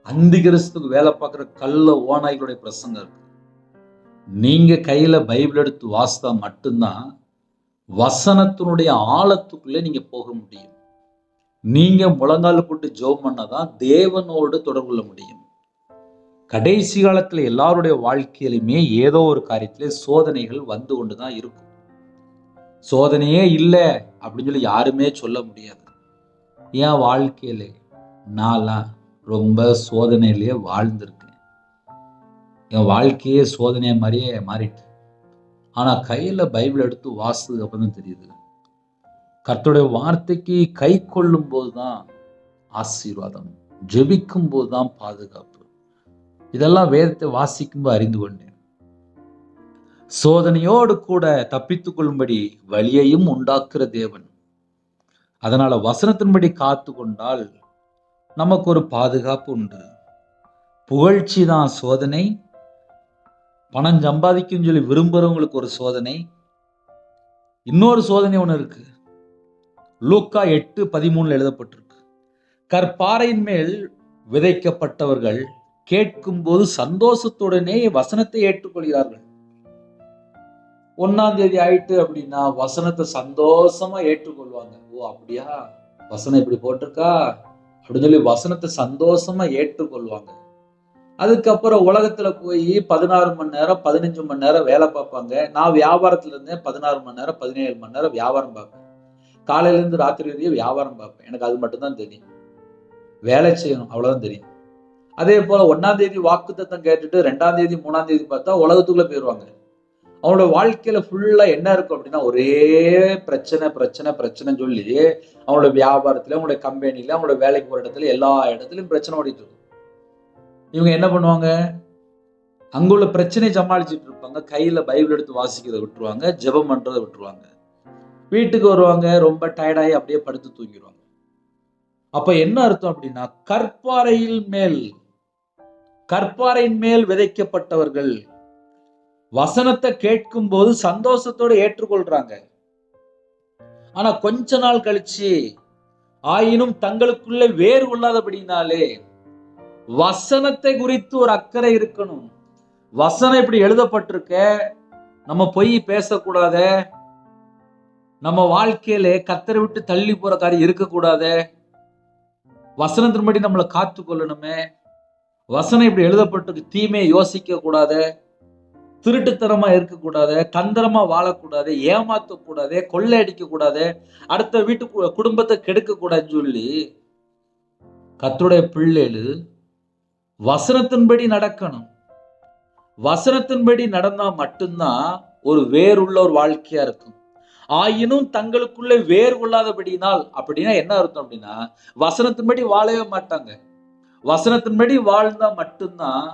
அந்தி கிறிஸ்துக்கு வேலை பார்க்கிற கள்ள ஓநாய்களுடைய பிரசங்கம் இருக்கு. நீங்க கையில பைபிள் எடுத்து வாசித்தா மட்டும்தான் வசனத்தினுடைய ஆழத்துக்குள்ளே நீங்க போக முடியும். நீங்க முழங்கால் போட்டு ஜெபம் பண்ணாதான் தேவனோடு தொடர்பு கொள்ள முடியும். கடைசி காலத்துல எல்லாருடைய வாழ்க்கையிலுமே ஏதோ ஒரு காரியத்திலே சோதனைகள் வந்து கொண்டுதான் இருக்கும். சோதனையே இல்லை அப்படின்னு சொல்லி யாருமே சொல்ல முடியாது. என் வாழ்க்கையில நான்லாம் ரொம்ப சோதனையிலேயே வாழ்ந்திருக்கேன். என் வாழ்க்கையே சோதனையை மாதிரியே மாறிட்டு. ஆனா கையில பைபிள் எடுத்து வாசித்ததுக்கு அப்புறம் தான் தெரியுது, கர்த்தருடைய வார்த்தைக்கு கை கொள்ளும் போதுதான் ஆசீர்வாதம், ஜெபிக்கும் போதுதான் பாதுகாப்பு. இதெல்லாம் வேதத்தை வாசிக்கும்போது அறிந்து கொண்டேன். சோதனையோடு கூட தப்பித்துக் கொள்ளும்படி வழியையும் உண்டாக்குற தேவன். அதனால வசனத்தின்படி காத்து கொண்டால் நமக்கு ஒரு பாதுகாப்பு உண்டு. புகழ்ச்சி தான் சோதனை. பணம் சம்பாதிக்கும் சொல்லி விரும்புறவங்களுக்கு ஒரு சோதனை. இன்னொரு சோதனை ஒண்ணு இருக்கு. லூக்கா 8:13 எழுதப்பட்டிருக்கு, கற்பாறையின் மேல் விதைக்கப்பட்டவர்கள் கேட்கும் போது சந்தோஷத்துடனே வசனத்தை ஏற்றுக்கொள்கிறார்கள். 1ஆம் தேதி ஆயிட்டு அப்படின்னா வசனத்தை சந்தோஷமா ஏற்றுக்கொள்வாங்க. ஓ அப்படியா, வசனம் இப்படி போட்டிருக்கா அப்படின்னு சொல்லி வசனத்தை சந்தோஷமா ஏற்றுக்கொள்வாங்க. அதுக்கப்புறம் உலகத்துல போய் 16 மணி நேரம் 15 மணி நேரம் வேலை பார்ப்பாங்க. நான் வியாபாரத்துல இருந்தேன், 16 மணி நேரம் 17 மணி நேரம் வியாபாரம் பார்ப்பேன். காலையில இருந்து ராத்திரி வரையும் வியாபாரம் பார்ப்பேன், எனக்கு அது மட்டும்தான் தெரியும். வேலை செய்யணும், அவ்வளவுதான் தெரியும். அதே போல 1ஆம் தேதி வாக்குத்தத்தம் கேட்டுட்டு 2ஆம் தேதி 3ஆம் தேதி பார்த்தா உலகத்துக்குள்ள போயிருவாங்க. அவனோட வாழ்க்கையில ஃபுல்லா என்ன இருக்கும் அப்படின்னா, ஒரே பிரச்சனை பிரச்சனை பிரச்சனைன்னு சொல்லி அவனோட வியாபாரத்துல, அவங்களோட கம்பெனில, அவங்களோட வேலைக்கு போற இடத்துல எல்லா இடத்துலயும் பிரச்சனை ஓடிட்டு இருக்கும். இவங்க என்ன பண்ணுவாங்க, அங்குள்ள பிரச்சனையை சமாளிச்சுட்டு இருப்பாங்க. கையில பைபிள் எடுத்து வாசிக்கிறத விட்டுருவாங்க, ஜெபம் பண்றதை விட்டுருவாங்க. வீட்டுக்கு வருவாங்க, ரொம்ப டயர்டாகி அப்படியே படுத்து தூங்கிடுவாங்க. அப்ப என்ன அர்த்தம் அப்படின்னா, கற்பாறையின் மேல் விதைக்கப்பட்டவர்கள் வசனத்தை கேட்கும் போது சந்தோஷத்தோட ஏற்றுக்கொள்றாங்க. ஆனா கொஞ்ச நாள் கழிச்சு, ஆயினும் தங்களுக்குள்ள வேறு கொள்ளாதபடினாலே, வசனத்தை குறித்து ஒரு அக்கறை இருக்கணும். வசனம் இப்படி எழுதப்பட்டிருக்க, நம்ம பொய் பேசக்கூடாத, நம்ம வாழ்க்கையில கர்த்தரை விட்டு தள்ளி போற காரியம் இருக்கக்கூடாத, வசனத்தின்படி நம்மளை காத்து கொள்ளணுமே, வசனம் இப்படி எழுதப்பட்டிருக்கு, தீமையை யோசிக்க கூடாத, திருட்டுத்தனமா இருக்கக்கூடாது, தந்திரமா வாழக்கூடாது, ஏமாத்தக்கூடாது, கொள்ளை அடிக்க கூடாது, அடுத்த வீட்டு குடும்பத்தை கெடுக்க கூடாதுன்னு சொல்லி கர்த்தருடைய பிள்ளைகள் வசனத்தின்படி நடக்கணும். வசனத்தின்படி நடந்தா மட்டும்தான் ஒரு வேறுள்ள ஒரு வாழ்க்கையா இருக்கும். ஆயினும் தங்களுக்குள்ள வேறு கொள்ளாதபடினால், அப்படின்னா என்ன அர்த்தம் அப்படின்னா, வசனத்தின்படி வாழவே மாட்டாங்க. வசனத்தின்படி வாழ்ந்தா மட்டும்தான்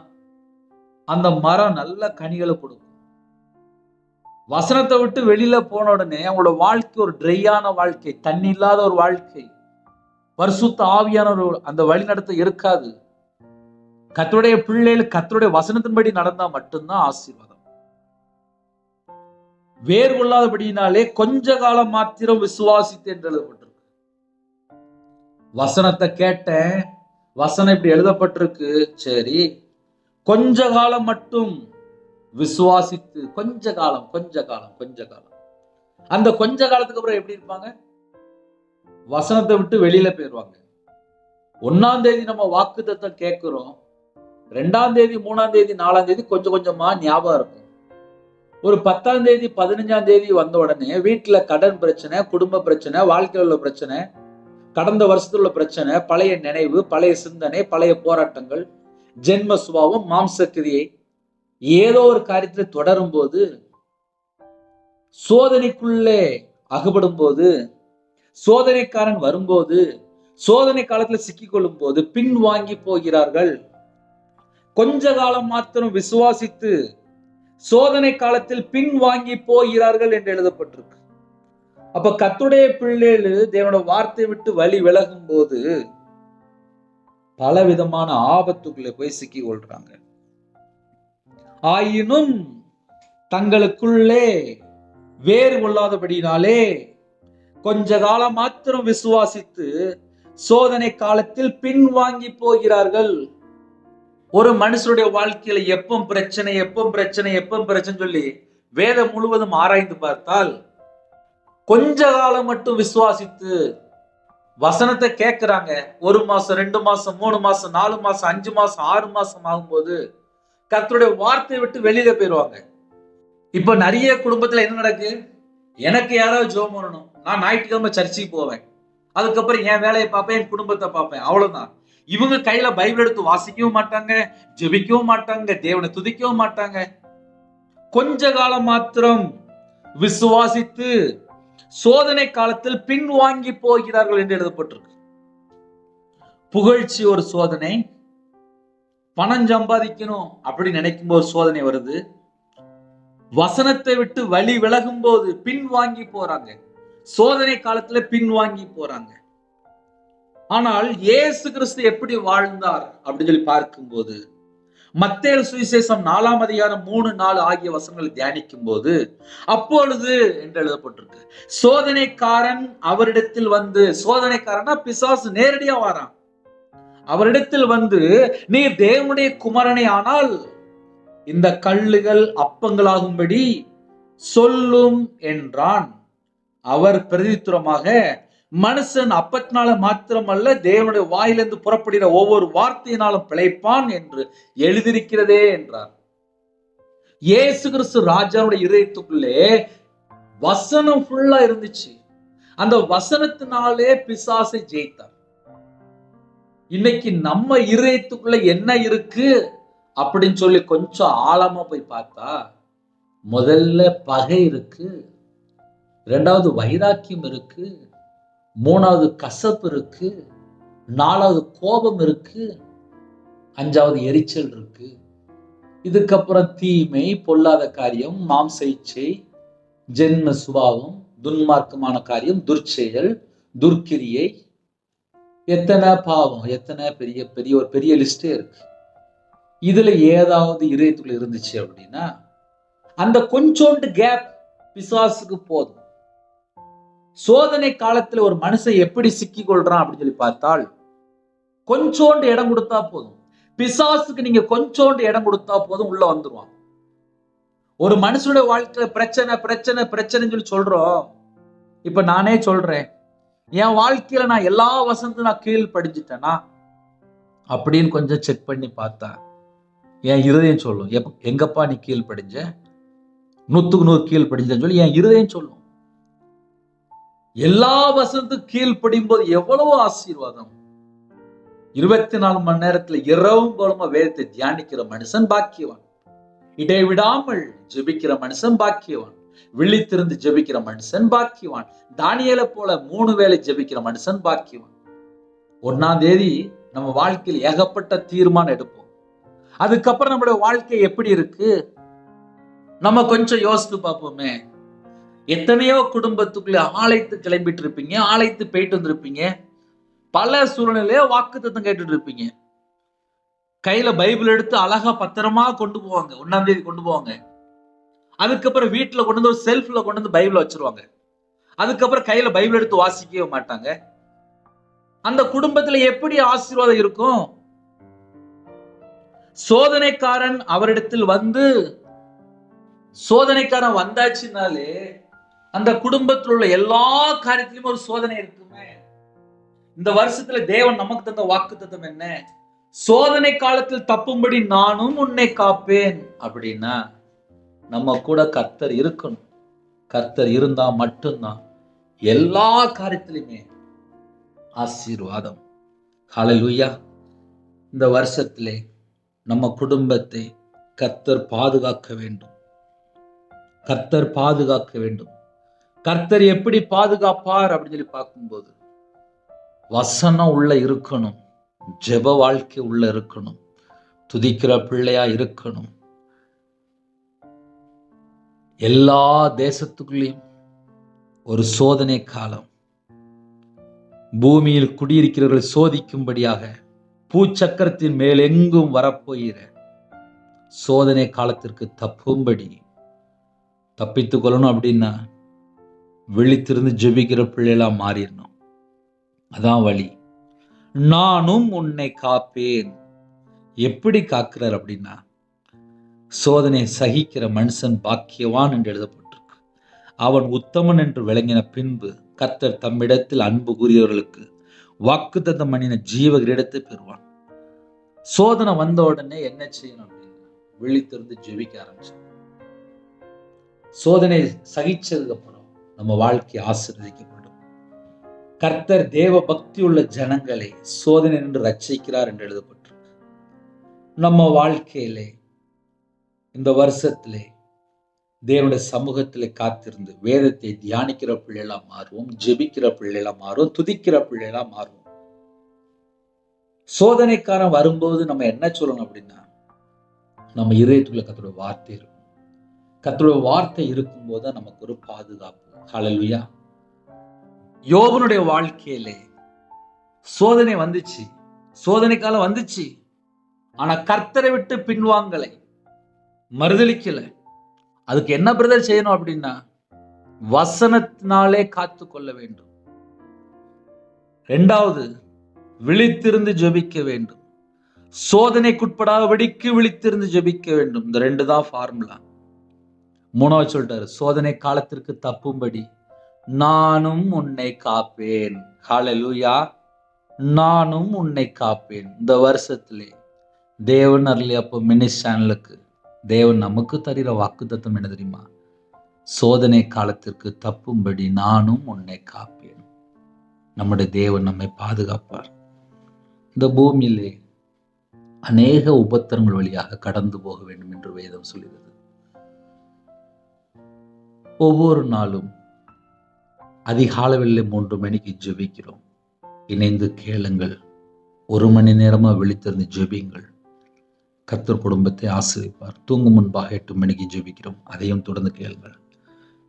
அந்த மரம் நல்ல கனிகளை கொடுக்கும். வசனத்தை விட்டு வெளியில போன உடனே அவங்களோட வாழ்க்கை ஒரு ட்ரையான வாழ்க்கை, தண்ணி இல்லாத ஒரு வாழ்க்கை, பரிசுத்த ஆவியான ஒரு அந்த வழிநடத்த இருக்காது. கர்த்தருடைய பிள்ளைகள் கர்த்தருடைய வசனத்தின்படி நடந்தா மட்டும்தான் ஆசீர்வாதம். வேறு கொள்ளாதபடினாலே கொஞ்ச காலம் மாத்திரம் விசுவாசித்து என்று எழுதப்பட்டிருக்கு. வசனத்தை கேட்டேன், வசனம் இப்படி எழுதப்பட்டிருக்கு, சரி, கொஞ்ச காலம் மட்டும் விசுவாசித்து, கொஞ்ச காலம். அந்த கொஞ்ச காலத்துக்கு அப்புறம் எப்படி இருப்பாங்க? வசனத்தை விட்டு வெளியில போயிருவாங்க. 1ஆம் தேதி நம்ம வாக்குத்தத்தம் கேட்கிறோம், 2ஆம் தேதி 3ஆம் தேதி 4ஆம் தேதி கொஞ்சம் கொஞ்சமா ஞாபகம் இருக்கும். ஒரு 10ஆம் தேதி 15ஆம் தேதி வந்த உடனே வீட்டுல கடன் பிரச்சனை, குடும்ப பிரச்சனை, வாழ்க்கையில் உள்ள பிரச்சனை, கடந்த வருஷத்துல உள்ள பிரச்சனை, பழைய நினைவு, பழைய சிந்தனை, பழைய போராட்டங்கள், ஜென்ம சுபாவம், மாம்சக்கிரியை, ஏதோ ஒரு காரியத்துல தொடரும் போது, சோதனைக்குள்ளே அகப்படும் போது, சோதனைக்காரன் வரும்போது, சோதனை காலத்துல சிக்கிக்கொள்ளும் போது பின் வாங்கி போகிறார்கள். கொஞ்ச காலம் மாத்திரம் விசுவாசித்து சோதனை காலத்தில் பின் வாங்கி போகிறார்கள் என்று எழுதப்பட்டிருக்கு. அப்ப கர்த்தருடைய பிள்ளைகள் தேவனோட வார்த்தை விட்டு வழி விலகும் போது பலவிதமான ஆபத்துக்குள்ளே போய் சிக்கி கொள்றாங்க. ஆயினும் தங்களுக்குள்ளே வேறு கொள்ளாதபடினாலே கொஞ்ச காலம் மாத்திரம் விசுவாசித்து சோதனை காலத்தில் பின் வாங்கி போகிறார்கள். ஒரு மனுஷனுடைய வாழ்க்கையில எப்பம் பிரச்சனை சொல்லி வேதம் முழுவதும் ஆராய்ந்து பார்த்தால், கொஞ்ச காலம் மட்டும் விசுவாசித்து வசனத்தை கேட்கிறாங்க, 1 மாசம் 2 மாசம் 3 மாசம் 4 மாசம் 5 மாசம் 6 மாசம் ஆகும்போது கர்த்தருடைய வார்த்தையை விட்டு வெளியில போயிருவாங்க. இப்ப நிறைய குடும்பத்துல என்ன நடக்கு, எனக்கு யாராவது ஜெபம் பண்ணணும், நான் ஞாயிற்றுக்கிழமை சர்ச்சுக்கு போவேன், அதுக்கப்புறம் என் வேலையை பார்ப்பேன், என் குடும்பத்தை பார்ப்பேன், அவ்வளவுதான். இவங்க கையில பைபிள் எடுத்து வாசிக்கவும் மாட்டாங்க, ஜெபிக்கவும் மாட்டாங்க, தேவனை துதிக்கவும் மாட்டாங்க. கொஞ்ச காலம் மாத்திரம் விசுவாசித்து சோதனை காலத்தில் பின் வாங்கி போகிறார்கள் என்று எழுதப்பட்டிருக்கு. புகழ்ச்சி ஒரு சோதனை, பணம் சம்பாதிக்கணும் அப்படி நினைக்கும் போது சோதனை வருது, வசனத்தை விட்டு வழி விலகும் போது பின் வாங்கி போறாங்க, சோதனை காலத்துல பின் வாங்கி போறாங்க. ஆனால் இயேசு கிறிஸ்து எப்படி வாழ்ந்தார் அப்படின்னு சொல்லி பார்க்கும்போது, மத்தேயு சுவிசேஷம் 4ஆம் அதிகாரம் 3, 4 ஆகிய வசனங்களை தியானிக்கும் போது, அப்பொழுது என்று எழுதப்பட்டிருக்கு, சோதனைக்காரன் அவரிடத்தில் வந்து, சோதனைக்காரனா பிசாசு நேரடியா வாரான், அவரிடத்தில் வந்து, நீர் தேவனுடைய குமாரனே ஆனால் இந்த கல்லுகள் அப்பங்களாகும்படி சொல்லும் என்றான். அவர் பிரதித்துரமாக, மனுஷன் அப்பத்தினால மாத்திரமல்ல தேவனுடைய வாயிலிருந்து புறப்படுகிற ஒவ்வொரு வார்த்தையினாலும் பிழைப்பான் என்று எழுதியிருக்கிறதே என்றார். இயேசு கிறிஸ்து ராஜாவுடைய இதயத்துக்குள்ளே வசனம் ஃபுல்லா இருந்துச்சு. அந்த வசனத்தினாலே பிசாசை ஜெயித்தார். இன்னைக்கு நம்ம இதயத்துக்குள்ள என்ன இருக்கு அப்படின்னு சொல்லி கொஞ்சம் ஆழமா போய் பார்த்தா, முதல்ல பகை இருக்கு, இரண்டாவது வைராக்கியம் இருக்கு, மூணாவது கசப்பு இருக்கு, நாலாவது கோபம் இருக்கு, அஞ்சாவது எரிச்சல் இருக்கு. இதுக்கப்புறம் தீமை, பொல்லாத காரியம், மாம்ச இச்சை, ஜென்ம சுபாவம், துன்மார்க்கமான காரியம், துர்ச்செயல், துர்க்கிரியை, எத்தனை பாவம், எத்தனை பெரிய பெரிய ஒரு பெரிய லிஸ்டே இருக்கு. இதுல ஏதாவது இதயத்துக்குள்ள இருந்துச்சு அப்படின்னா அந்த கொஞ்சோண்டு கேப் பிசாசுக்கு போதும். சோதனை காலத்துல ஒரு மனுஷன் எப்படி சிக்கி கொள்றான் அப்படின்னு சொல்லி பார்த்தால், கொஞ்சோண்டு இடம் கொடுத்தா போதும். பிசாசுக்கு நீங்க கொஞ்சோண்டு இடம் கொடுத்தா போதும், உள்ள வந்துருவான். ஒரு மனுஷனுடைய வாழ்க்கையில பிரச்சனை பிரச்சனை பிரச்சனைன்னு சொல்லி சொல்றோம். இப்ப நானே சொல்றேன், என் வாழ்க்கையில நான் எல்லா வசனத்தையும் நான் கீழ் படிச்சுட்டேனா அப்படின்னு கொஞ்சம் செக் பண்ணி பார்த்தா என் இருதயம் சொல்லும், எங்கப்பா நீ கீழ் படிஞ்ச, 100க்கு 100 கீழ் படிச்சேன்னு சொல்லி என் இருதயம் சொல்லும். எல்லா வசனத்துக்கும் கீழ் படிக்கும்போது எவ்வளவு ஆசீர்வாதம். 24 மணி நேரத்துல இரவும் போலமா வேதத்தை தியானிக்கிற மனுஷன் பாக்கியவான். இடைவிடாமல் ஜெபிக்கிற மனுஷன் பாக்கியவான். விழித்திருந்து ஜெபிக்கிற மனுஷன் பாக்கியவான். தானியேலை போல 3 வேளை ஜெபிக்கிற மனுஷன் பாக்கியவான். 1ஆம் தேதி நம்ம வாழ்க்கையில் ஏகப்பட்ட தீர்மானம் எடுப்போம். அதுக்கப்புறம் நம்மளுடைய வாழ்க்கை எப்படி இருக்கு நம்ம கொஞ்சம் யோசித்து பார்ப்போமே. எத்தனையோ குடும்பத்துக்குள்ள ஆலயத்து கிளம்பிட்டு இருப்பீங்க, ஆலயத்து போயிட்டு வந்திருப்பீங்க, பல சூழ்நிலையில வாக்குத்தத்தம் கேட்டுட்டு இருப்பீங்க. கையில பைபிள் எடுத்து அழகா பத்திரமா கொண்டு போவாங்க, 1ஆம் தேதி கொண்டு போவாங்க. அதுக்கப்புறம் வீட்டுல கொண்டு வந்து ஒரு செல்ஃப்ல கொண்டு வந்து பைபிளை வச்சிருவாங்க. அதுக்கப்புறம் கையில பைபிள் எடுத்து வாசிக்கவே மாட்டாங்க. அந்த குடும்பத்துல எப்படி ஆசீர்வாதம் இருக்கும்? சோதனைக்காரன் அவரிடத்தில் வந்து, சோதனைக்காரன் வந்தாச்சுனாலே அந்த குடும்பத்தில் உள்ள எல்லா காரியத்திலும் ஒரு சோதனை இருக்குமே. இந்த வருஷத்துல தேவன் நமக்கு தந்த வாக்குத்தத்தம் என்ன? சோதனை காலத்தில் தப்பும்படி நானும் உன்னை காப்பேன். அப்படின்னா நம்ம கூட கர்த்தர் இருக்கணும். கர்த்தர் இருந்தா மட்டும்தான் எல்லா காரியத்திலுமே ஆசீர்வாதம். ஹல்லேலூயா. இந்த வருஷத்திலே நம்ம குடும்பத்தை கர்த்தர் பாதுகாக்க வேண்டும். கர்த்தர் பாதுகாக்க வேண்டும். கர்த்தர் எப்படி பாதுகாப்பார் அப்படின்னு சொல்லி பார்க்கும்போது, வசனம் உள்ள இருக்கணும், ஜெப வாழ்க்கை உள்ள இருக்கணும், துதிக்கிற பிள்ளையா இருக்கணும். எல்லா தேசத்துக்குள்ளேயும் ஒரு சோதனை காலம், பூமியில் குடியிருக்கிறவர்கள் சோதிக்கும்படியாக பூச்சக்கரத்தின் மேல் எங்கும் வரப்போகிற சோதனை காலத்திற்கு தப்பும்படி தப்பித்துக் கொள்ளணும். அப்படின்னா விழித்திருந்து ஜெபிக்கிற பிள்ளைகளா மாறிடணும். அதான் வழி. நானும் உன்னை காப்பேன். எப்படி காக்கிறார் அப்படின்னா, சோதனை சகிக்கிற மனுஷன் பாக்கியவான் என்று எழுதப்பட்டிருக்கு. அவன் உத்தமன் என்று விளங்கின பின்பு கர்த்தர் தம்மிடத்தில் அன்பு கூறியவர்களுக்கு வாக்குத்தத்தம் பண்ணின ஜீவ கிரீடத்தை பெறுவான். சோதனை வந்த உடனே என்ன செய்யணும் அப்படின்னா, விழித்திருந்து ஜெபிக்க ஆரம்பிச்சோம். சோதனை சகிச்சதுக்கு அப்புறம் நம்ம வாழ்க்கை ஆசீர்வதிக்கப்படும். கர்த்தர் தேவ பக்தி உள்ள ஜனங்களை சோதனை என்று ரட்சிக்கிறார் என்று எழுதப்பட்டிருக்கு. நம்ம வாழ்க்கையிலே இந்த வருஷத்திலே தேவனுடைய சமூகத்திலே காத்திருந்து வேதத்தை தியானிக்கிற பிள்ளைகளா மாறுவோம், ஜெபிக்கிற பிள்ளைகளா மாறுவோம், துதிக்கிற பிள்ளைகளா மாறுவோம். சோதனைக்காரன் வரும்போது நம்ம என்ன சொல்லணும் அப்படின்னா, நம்ம இதயத்துக்குள்ள கர்த்தருடைய வார்த்தை இருக்கும். கர்த்தருடைய வார்த்தை இருக்கும்போது நமக்கு ஒரு பாதுகாப்பு. ஹல்லேலூயா. யோபனுடைய வாழ்க்கையிலே சோதனை வந்துச்சு, சோதனை காலம் வந்துச்சு. ஆனா கர்த்தரை விட்டு பின்வாங்கலை, மறுதலிக்கல. அதுக்கு என்ன பிரதர் செய்யணும் அப்படின்னா, வசனத்தினாலே காத்து கொள்ள வேண்டும். 2வது, விழித்திருந்து ஜெபிக்க வேண்டும். சோதனைக்குட்படாதபடிக்கு விழித்திருந்து ஜெபிக்க வேண்டும். இந்த 2 தான் ஃபார்முலா. 3வது சொல்லிட்டாரு, சோதனை காலத்திற்கு தப்பும்படி நானும் உன்னை காப்பேன். ஹல்லேலூயா. நானும் உன்னை காப்பேன். இந்த வருஷத்திலே தேவன் அருளிய அப்போ மினிஸ் சேனலுக்கு தேவன் நமக்கு தருகிற வாக்குத்தத்தம் என்ன தெரியுமா? சோதனை காலத்திற்கு தப்பும்படி நானும் உன்னை காப்பேன். நம்முடைய தேவன் நம்மை பாதுகாப்பார். இந்த பூமியிலே அநேக உபத்திரங்கள் வழியாக கடந்து போக வேண்டும் என்று வேதம் சொல்கிறது. ஒவ்வொரு நாளும் அதிகாலையில் 3 மணிக்கு ஜெபிக்கிறோம். இணைந்து கேளுங்கள். 1 மணி நேரமா விழித்திருந்து ஜெபிங்கள். கர்த்தர் குடும்பத்தை ஆசீர்வதிப்பார். தூங்கும் முன்பாக 8 மணிக்கு ஜெபிக்கிறோம். அதையும் தொடர்ந்து கேளுங்கள்.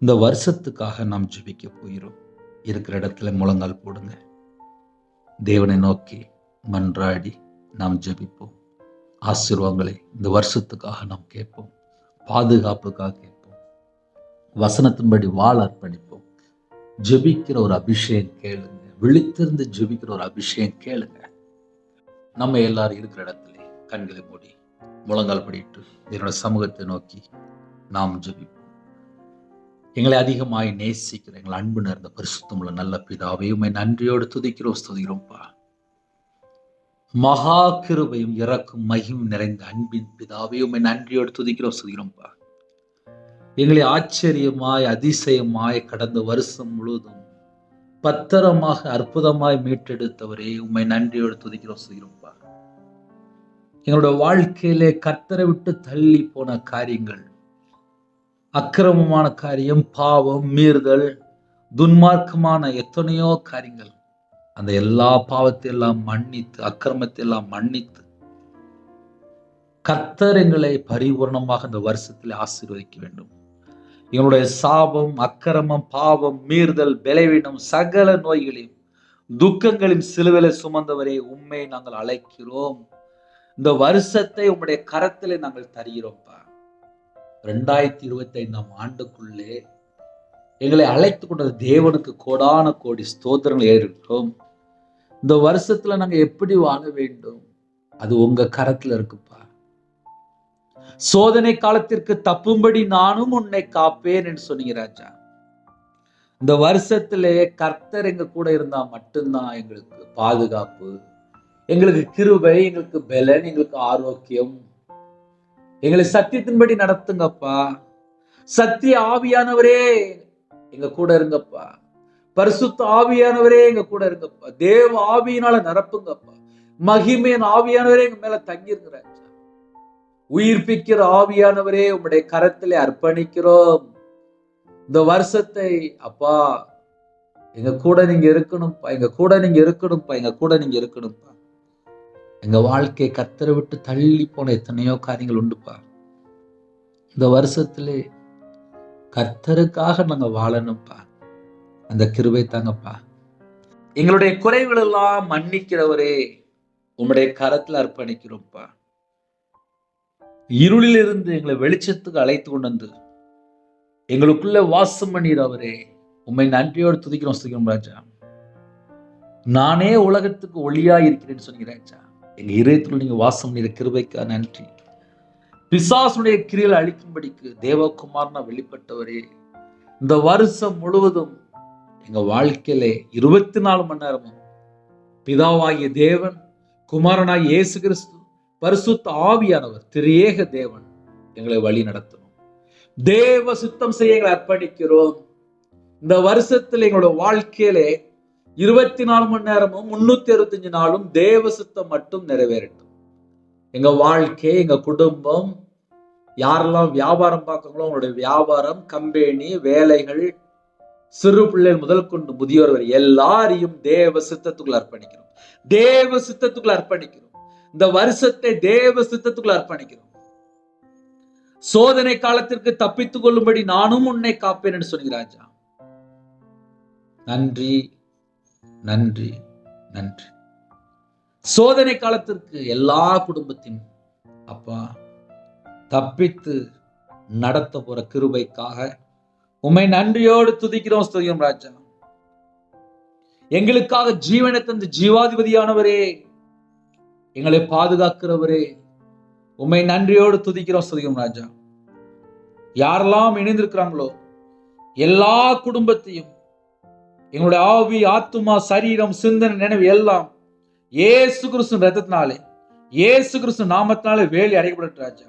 இந்த வருஷத்துக்காக நாம் ஜெபிக்க போகிறோம். இருக்கிற இடத்துல முழங்கால் போடுங்க. தேவனை நோக்கி மன்றாடி நாம் ஜெபிப்போம். ஆசீர்வாதங்களை இந்த வருஷத்துக்காக நாம் கேட்போம். பாதுகாப்புக்காக கேட்போம். வசனத்தின்படி வாழ அர்ப்பணிப்போம். ஜெபிக்கிற ஒரு அபிஷேகம் கேளுங்க. விழித்திருந்து ஜெபிக்கிற ஒரு அபிஷேகம் கேளுங்க. நம்ம எல்லாரும் இருக்கிற இடத்துல கண்களை மூடி முழங்கால் படிட்டு என்னோட சமூகத்தை நோக்கி நாம் ஜெபிப்போம். எங்களை அதிகமாய் நேசிக்கிற எங்கள் அன்பு நேர்ந்த பரிசுத்தமுள்ள நல்ல பிதாவே, உம்மை நன்றியோடு துதிக்கிறோம், ஸ்துதிக்கிறோம்ப்பா. மகா கிருபையும் இறக்கும் மகிமும் நிறைந்த அன்பின் பிதாவே, உம்மை நன்றியோடு துதிக்கிறோம், ஸ்துதிக்கிறோம்ப்பா. எங்களை ஆச்சரியமாய் அதிசயமாய் கடந்த வருஷம் முழுவதும் பத்திரமாக அற்புதமாய் மீட்டெடுத்தவரே, உம்மை நன்றியோடு துதிக்கிறோம், ஸ்துதிக்கிறோம்ப்பா. எங்களுடைய வாழ்க்கையிலே கர்த்தரை விட்டு தள்ளி போன காரியங்கள், அக்கிரமமான காரியம், பாவம், மீறுதல், துன்மார்க்கமான எத்தனையோ காரியங்கள், அந்த எல்லா பாவத்தை எல்லாம் மன்னித்து, அக்கிரமத்தை எல்லாம் மன்னித்து கர்த்தர் எங்களை பரிபூர்ணமாக இந்த வருஷத்தில் ஆசீர்வதிக்க வேண்டும். எங்களுடைய சாபம், அக்கிரமம், பாவம், மீறுதல், பலவீனம், சகல நோய்களையும் துக்கங்களின் சிலுவையிலே சுமந்தவரே, உம்மை நாங்கள் அழைக்கிறோம். இந்த வருஷத்தை உம்முடைய கரத்திலே நாங்கள் தருகிறோம்ப்பா. 2025ஆம் ஆண்டுக்குள்ளே எங்களை அழைத்து கொண்ட தேவனுக்கு கோடான கோடி ஸ்தோத்திரங்கள் ஏறிட்டோம். இந்த வருஷத்துல நாங்க எப்படி வாழ வேண்டும், அது உங்க கரத்துல இருக்குப்பா. சோதனை காலத்திற்கு தப்பும்படி நானும் உன்னை காப்பேன் என்று சொன்னீங்க ராஜா. இந்த வருஷத்திலே கர்த்தர் எங்க கூட இருந்தா மட்டும்தான் எங்களுக்கு பாதுகாப்பு, எங்களுக்கு கிருபை, எங்களுக்கு பலன், எங்களுக்கு ஆரோக்கியம். எங்களை சத்தியத்தின்படி நடத்துங்கப்பா. சத்திய ஆவியானவரே எங்க கூட இருங்கப்பா. பரிசுத்த ஆவியானவரே எங்க கூட இருங்கப்பா. தேவ ஆவியினால நிரப்புங்கப்பா. மகிமையின் ஆவியானவரே எங்க மேல தங்கிருங்க ராஜா. உயிர்ப்பிக்கிற ஆவியானவரே உம்முடைய கரத்திலே அர்ப்பணிக்கிறோம். இந்த வருஷத்தை அப்பா எங்க கூட நீங்க இருக்கணும்ப்பா. எங்க கூட நீங்க இருக்கணும்ப்பா. எங்க கூட நீங்க இருக்கணும்ப்பா. எங்க வாழ்க்கை கர்த்தரை விட்டு தள்ளி போன எத்தனையோ காரியங்கள் உண்டுப்பா. இந்த வருஷத்திலே கர்த்தருக்காக நாங்க வாழணும்ப்பா. அந்த கிருபை தாங்கப்பா. எங்களுடைய குறைகள் எல்லாம் மன்னிக்கிறவரே, உம்முடைய கரத்துல அர்ப்பணிக்கிறோம்ப்பா. இருளில் இருந்து எங்களை வெளிச்சத்துக்கு அழைத்து கொண்டு வந்து எங்களுக்குள்ள வாசம் பண்ணிடுறவரே, உம்மை நன்றியோடு துதிக்கிறோம், ஸ்துதிக்கிறோம் ராஜா. நானே உலகத்துக்கு ஒளியா இருக்கிறேன்னு சொன்னீங்க ராஜா. எங்க இதயத்துல நீங்க வாசம் பண்ணிற கிருபைக்கா நன்றி. பிசாசுடைய கிரியைகளை அழிக்கும்படிக்கு தேவகுமாரனா வெளிப்பட்டவரே, இந்த வருஷம் முழுவதும் எங்க வாழ்க்கையிலே 24 மணி நேரமும் பிதாவாகிய தேவன், குமாரனாகிய இயேசு கிறிஸ்து, பரிசுத்த ஆவியானவர், திரியேக தேவன் எங்களை வழி நடத்தணும். தேவ சுத்தம் செய்ய எங்களை அர்ப்பணிக்கிறோம். இந்த வருஷத்துல எங்களோட வாழ்க்கையிலே 24 மணி நேரமும் 365 நாளும் தேவ சுத்தம் மட்டும் நிறைவேறட்டும். எங்க வாழ்க்கை, எங்க குடும்பம், யாரெல்லாம் வியாபாரம் பார்க்கங்களோ அவங்களுடைய வியாபாரம், கம்பெனி, வேலைகள், சிறு பிள்ளைகள் முதல் கொண்டு முதியோர் வரை எல்லாரையும் தேவ சித்தத்துக்குள்ள அர்ப்பணிக்கிறோம். தேவ சித்தத்துக்குள்ள அர்ப்பணிக்கிறோம். இந்த வருஷத்தை தேவ சித்தத்துக்குள்ள அர்ப்பணிக்கிறோம். சோதனை காலத்திற்கு தப்பித்துக் கொள்ளும்படி நானும் உன்னை காப்பேன் என்று சொன்னீங்க ராஜா. நன்றி, நன்றி, நன்றி. சோதனை காலத்திற்கு எல்லா குடும்பத்தின் அப்பா தப்பித்து நடத்த போற கிருபைக்காக உம்மை நன்றியோடு துதிக்கிறோம், ஸ்துதிக்கிறோம் ராஜா. எங்களுக்காக ஜீவனை தந்து ஜீவாதிபதியானவரே, எங்களை பாதுகாக்கிறவரே, உம்மை நன்றியோடு துதிக்கிறோம், ஸ்துதிக்கிறோம் ராஜா. யாரெல்லாம் இணைந்திருக்கிறாங்களோ எல்லா குடும்பத்தையும் எங்களுடைய ஆவி, ஆத்துமா, சரீரம், சிந்தனை, நினைவு எல்லாம் இயேசு கிறிஸ்து ரத்தத்தினாலே, இயேசு கிறிஸ்து நாமத்தினாலே வேலி அடைக்கப்பட்ட ராஜா.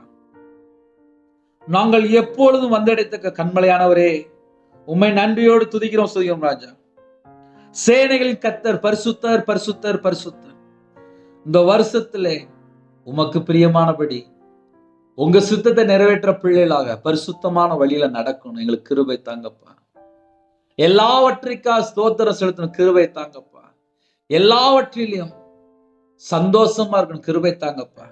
நாங்கள் எப்பொழுதும் வந்தடைத்தக்க கண்மலையானவரே, உம்மை நன்றியோடு துதிக்கிறோம் சொல்கிறோம் ராஜா. சேனைகளின் கர்த்தர் பரிசுத்தர் பரிசுத்தர் பரிசுத்தர். இந்த வருஷத்திலே உமக்கு பிரியமானபடி உங்க சித்தத்தை நிறைவேற்ற பிள்ளைகளாக பரிசுத்தமான வழியில நடக்கணும். எங்களுக்கு கிருபை தாங்கப்பா. எல்லாவற்றிற்கா ஸ்தோத்திரம் செலுத்தணும், கிருபை தாங்கப்பா. எல்லாவற்றிலையும் சந்தோஷமா இருக்கணும், கிருபை தாங்கப்பா.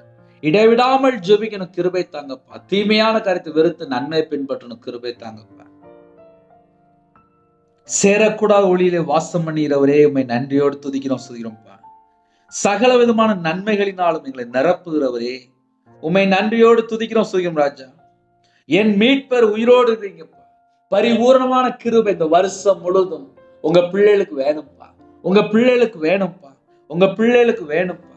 இடைவிடாமல் ஜெபிக்கணும், கிருபை தாங்கப்பா. தீமையான காரியத்தை வெறுத்து நன்மை பின்பற்றணும், கிருபை தாங்கப்பா. சேரக்கூடாத ஒளியிலே வாசம் பண்ணுகிறவரே, உண்மை நன்றியோடு துதிக்கிறோம் சொல்கிறோம்ப்பா. சகல விதமான நன்மைகளினாலும் எங்களை நிரப்புகிறவரே, உண்மை நன்றியோடு துதிக்கிறோம் சொல்கிறோம் ராஜா. என் மீட்பர் உயிரோடு இருக்கீங்கப்பா. பரிபூர்ணமான கிருபை இந்த வருஷம் முழுதும் உங்க பிள்ளைகளுக்கு வேணும்ப்பா, உங்க பிள்ளைகளுக்கு வேணும்ப்பா, உங்க பிள்ளைகளுக்கு வேணும்ப்பா.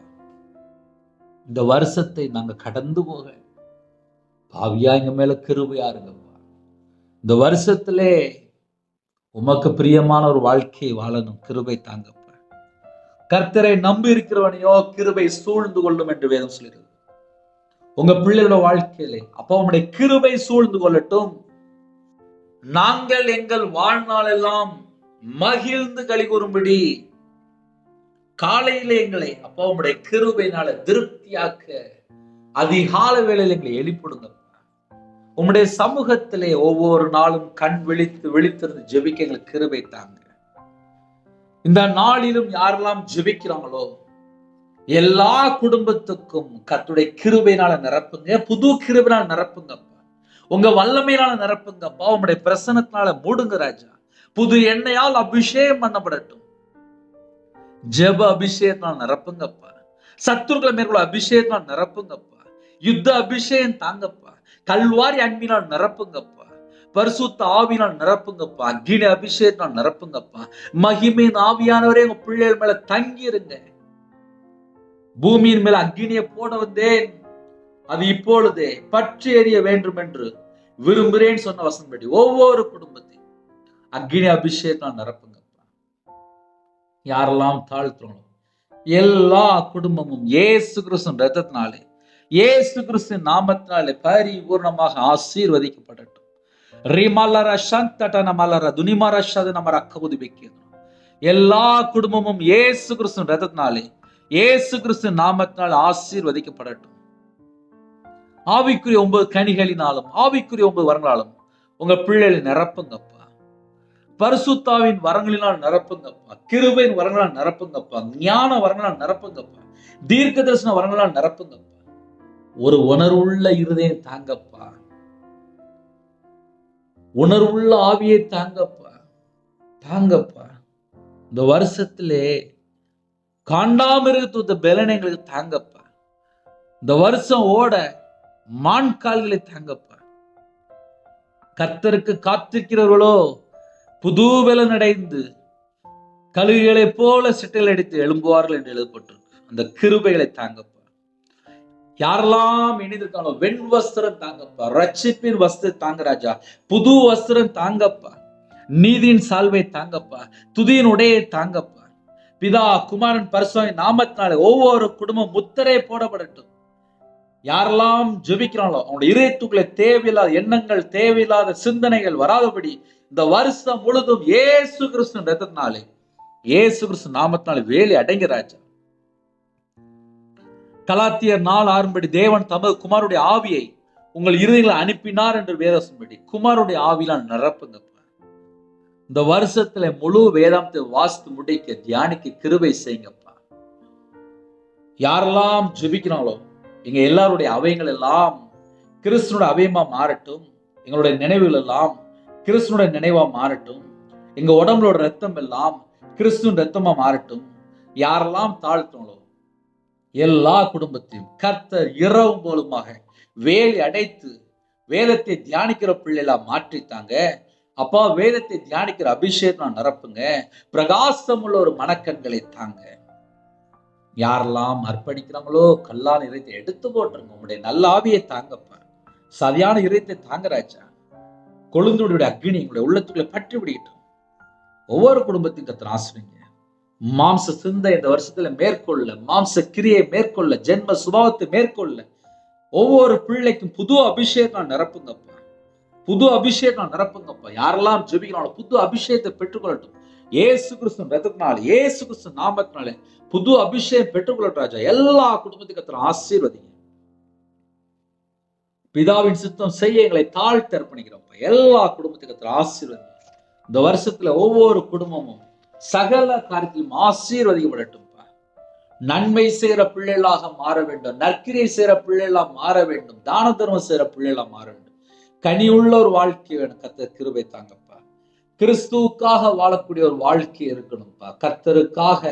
இந்த வருஷத்தை நாங்க கடந்து போக பாவியா எங்க மேல கிருபையா இருங்கப்பா. இந்த வருஷத்திலே உமக்கு பிரியமான ஒரு வாழ்க்கையை வாழணும், கிருபை தாங்கப்பா. கர்த்தரை நம்பி இருக்கிறவனையோ கிருபை சூழ்ந்து கொள்ளும் என்று வேதம் சொல்கிறது. உங்க பிள்ளைகளோட வாழ்க்கையிலே அப்ப உங்களுடைய கிருபை சூழ்ந்து கொள்ளட்டும். நாங்கள் எங்கள் வாழ்நாள் எல்லாம் மகிழ்ந்து களி கூறும்படி காலையில எங்களை அப்பா உம்முடைய கிருபையினால திருப்தியாக்க அதிகால வேளையில் எங்களை எழுப்பிடுங்க. உம்முடைய சமூகத்திலே ஒவ்வொரு நாளும் கண் விழித்திருந்து ஜெபிக்க எங்களுக்கு கிருபை தாங்க. இந்த நாளிலும் யாரெல்லாம் ஜெபிக்கிறாங்களோ எல்லா குடும்பத்துக்கும் கர்த்தருடைய கிருபையினால நிரப்புங்க, புது கிருபையினால நிரப்புங்கப்பா. உங்க வல்லமையினால நிரப்புங்கப்பா. உம்முடைய பிரசன்னத்தினால மூடுங்க ராஜா. புது எண்ணெயால் அபிஷேகம் பண்ணப்படட்டும். ஜெப அபிஷேகத்தினால் நிரப்புங்கப்பா. சத்துருக்களை மேற்கொள்ள அபிஷேகத்தினால் நிரப்புங்கப்பா. யுத்த அபிஷேகம் தாங்கப்பா. கல்வாரி அன்பினால் நிரப்புங்கப்பா. பரிசுத்த ஆவியினால் நிரப்புங்கப்பா. அக்கினி அபிஷேகத்தினால் நிரப்புங்கப்பா. மகிமையின் ஆவியானவரே உங்க பிள்ளைகள் மேல தங்கி இருங்க. பூமியின் மேல அக்கினியை போட வந்தேன், அது இப்பொழுதே பற்றி எறிய வேண்டும் என்று விரும்புகிறேன் சொன்ன வசனப்படி ஒவ்வொரு குடும்பத்தையும் அக்கினி அபிஷேகத்தினால் நிரப்புங்கப்பா. யாரெல்லாம் தாழ்த்துறோம் எல்லா குடும்பமும் இயேசு கிறிஸ்துவின் ரத்தத்தினாலே, இயேசு கிறிஸ்துவின் நாமத்தினாலே பரிபூர்ணமாக ஆசீர்வதிக்கப்படட்டும். எல்லா குடும்பமும் இயேசு கிறிஸ்துவின் ரத்தத்தினாலே, இயேசு கிறிஸ்துவின் நாமத்தினால் ஆசீர்வதிக்கப்படட்டும். ஆவிக்குரிய 9 கனிகளினாலும் ஆவிக்குரிய 9 வரங்களாலும் உங்க பிள்ளைகளை நிரப்புங்கப்பா. பரிசுத்தாவின் வரங்களினால் நிரப்புங்கப்பா. கிருபையின் வரங்களால் நிரப்புங்கப்பா. ஞான வரங்களால் நிரப்புங்கப்பா. தீர்க்க தரிசன வரங்களால் நிரப்புங்கப்பா. ஒரு உணர்வுள்ள இருதயம் தாங்கப்பா. உணர்வுள்ள ஆவியை தாங்கப்பா, தாங்கப்பா. இந்த வருஷத்திலே காண்டாமிருகத்துவ பலனை எங்களுக்கு தாங்கப்பா. இந்த வருஷம் ஓட மான்கால்களை தாங்கப்பா. கர்த்தருக்கு காத்திருக்கிறவர்களோ புது பலன் அடைந்து கழுகுகளை போல சிட்டைகள் அடித்து எழும்புவார்கள் என்று எழுதப்பட்டிருக்கு. அந்த கிருபைகளை தாங்கப்பா. யாரெல்லாம் இணைந்திருக்காங்களோ வெண் வஸ்திரம் தாங்கப்பா. ரட்சிப்பின் வஸ்திரம் தாங்க ராஜா. புது வஸ்திரம் தாங்கப்பா. நீதியின் சால்வை தாங்கப்பா. துதியின் உடையை தாங்கப்பா. பிதா குமாரன் பரிசுத்த நாமத்தினாலே ஒவ்வொரு குடும்பம் முத்திரை போடப்படட்டும். யாரெல்லாம் ஜெபிக்கிறாங்களோ அவங்களுடைய இதயத்துக்குள்ளே தேவையில்லாத எண்ணங்கள், தேவையில்லாத சிந்தனைகள் வராதபடி இந்த வருஷம் முழுதும் இயேசு கிறிஸ்து ரத்தத்தினாலே, இயேசு கிறிஸ்து நாமத்தினாலே வேலி அடங்கி ராஜா. கலாத்தியர் 4:6 தேவன் தமது குமாருடைய ஆவியை உங்கள் இருதயங்களை அனுப்பினார் என்று வேதம்படி குமாருடைய ஆவியால் நிரப்புங்கப்பா. இந்த வருஷத்துல முழு வேதாந்தத்தை வாசித்து முடிக்க தியானிக்க கிருபை செய்யுங்கப்பா. யாரெல்லாம் ஜெபிக்கிறாங்களோ எங்க எல்லாருடைய அவைகள் எல்லாம் கிறிஸ்துவோட அவையமா மாறட்டும். எங்களுடைய நினைவுகள் எல்லாம் கிறிஸ்துவோட நினைவா மாறட்டும். எங்க உடம்புலோட ரத்தம் எல்லாம் கிறிஸ்துவின் ரத்தமா மாறட்டும். யாரெல்லாம் தாழ்த்தோங்களோ எல்லா குடும்பத்தையும் கர்த்தர் இரவும் போலுமாக வேலி அடைத்து வேதத்தை தியானிக்கிற பிள்ளைலாம் மாற்றித்தாங்க அப்பா. வேதத்தை தியானிக்கிற அபிஷேகம் நிரப்புங்க. பிரகாசம் உள்ள ஒரு மனக்கண்களை தாங்க. யாரெல்லாம் அர்ப்பணிக்கிறாங்களோ கல்லான இதயத்தை எடுத்து போட்டுருங்க. உங்களுடைய நல்ல ஆவியை தாங்கப்பா. சரியான இதயத்தை தாங்க ராஜா. கொழுந்துடைய அக்னி எங்களுடைய உள்ளத்துக்குள்ள பற்றி விடிக்கிட்டோம். ஒவ்வொரு குடும்பத்தையும் கர்த்தர் ஆசீர்வதிங்க. மாம்ச சிந்தை இந்த வருஷத்துல மேற்கொள்ள, மாம்ச கிரியை மேற்கொள்ள, ஜென்ம சுபாவத்தை மேற்கொள்ள ஒவ்வொரு பிள்ளைக்கும் புது அபிஷேகம் நிரப்புங்கப்பா, புது அபிஷேகம் நிரப்புங்கப்பா. யாரெல்லாம் ஜெபிக்கிறாங்களோ புது அபிஷேகத்தை பெற்றுக்கொள்ளட்டும். இயேசு கிறிஸ்து ரத்தத்தினால, இயேசு கிறிஸ்து நாமத்தினாலே புது அபிஷேகம் பெற்றுக்கொள்ளட்டும் ராஜா. எல்லா குடும்பத்துக்கு கர்த்தர் ஆசீர்வதிங்க. பிதாவின் சித்தம் செய்ய எங்களை தாழ்த்தி அர்ப்பணிக்கிறோம்ப்பா. எல்லா குடும்பத்துக்கு கர்த்தர் ஆசீர்வதிங்க. இந்த வருஷத்துல ஒவ்வொரு குடும்பமும் சகல காரியத்திலும் ஆசீர்வதிக்கப்படட்டும்ப்பா. நன்மை செய்யற பிள்ளைகளாக மாற வேண்டும், நற்கிரியை செய்யற பிள்ளைகளா மாற வேண்டும், தான தர்மம் செய்யற பிள்ளைகளா மாற வேண்டும். கனியுள்ள ஒரு வாழ்க்கை வேணும். கர்த்தர் கிருபை தாங்கப்பா. கிறிஸ்துவுக்காக வாழக்கூடிய ஒரு வாழ்க்கை இருக்கணும்ப்பா. கர்த்தருக்காக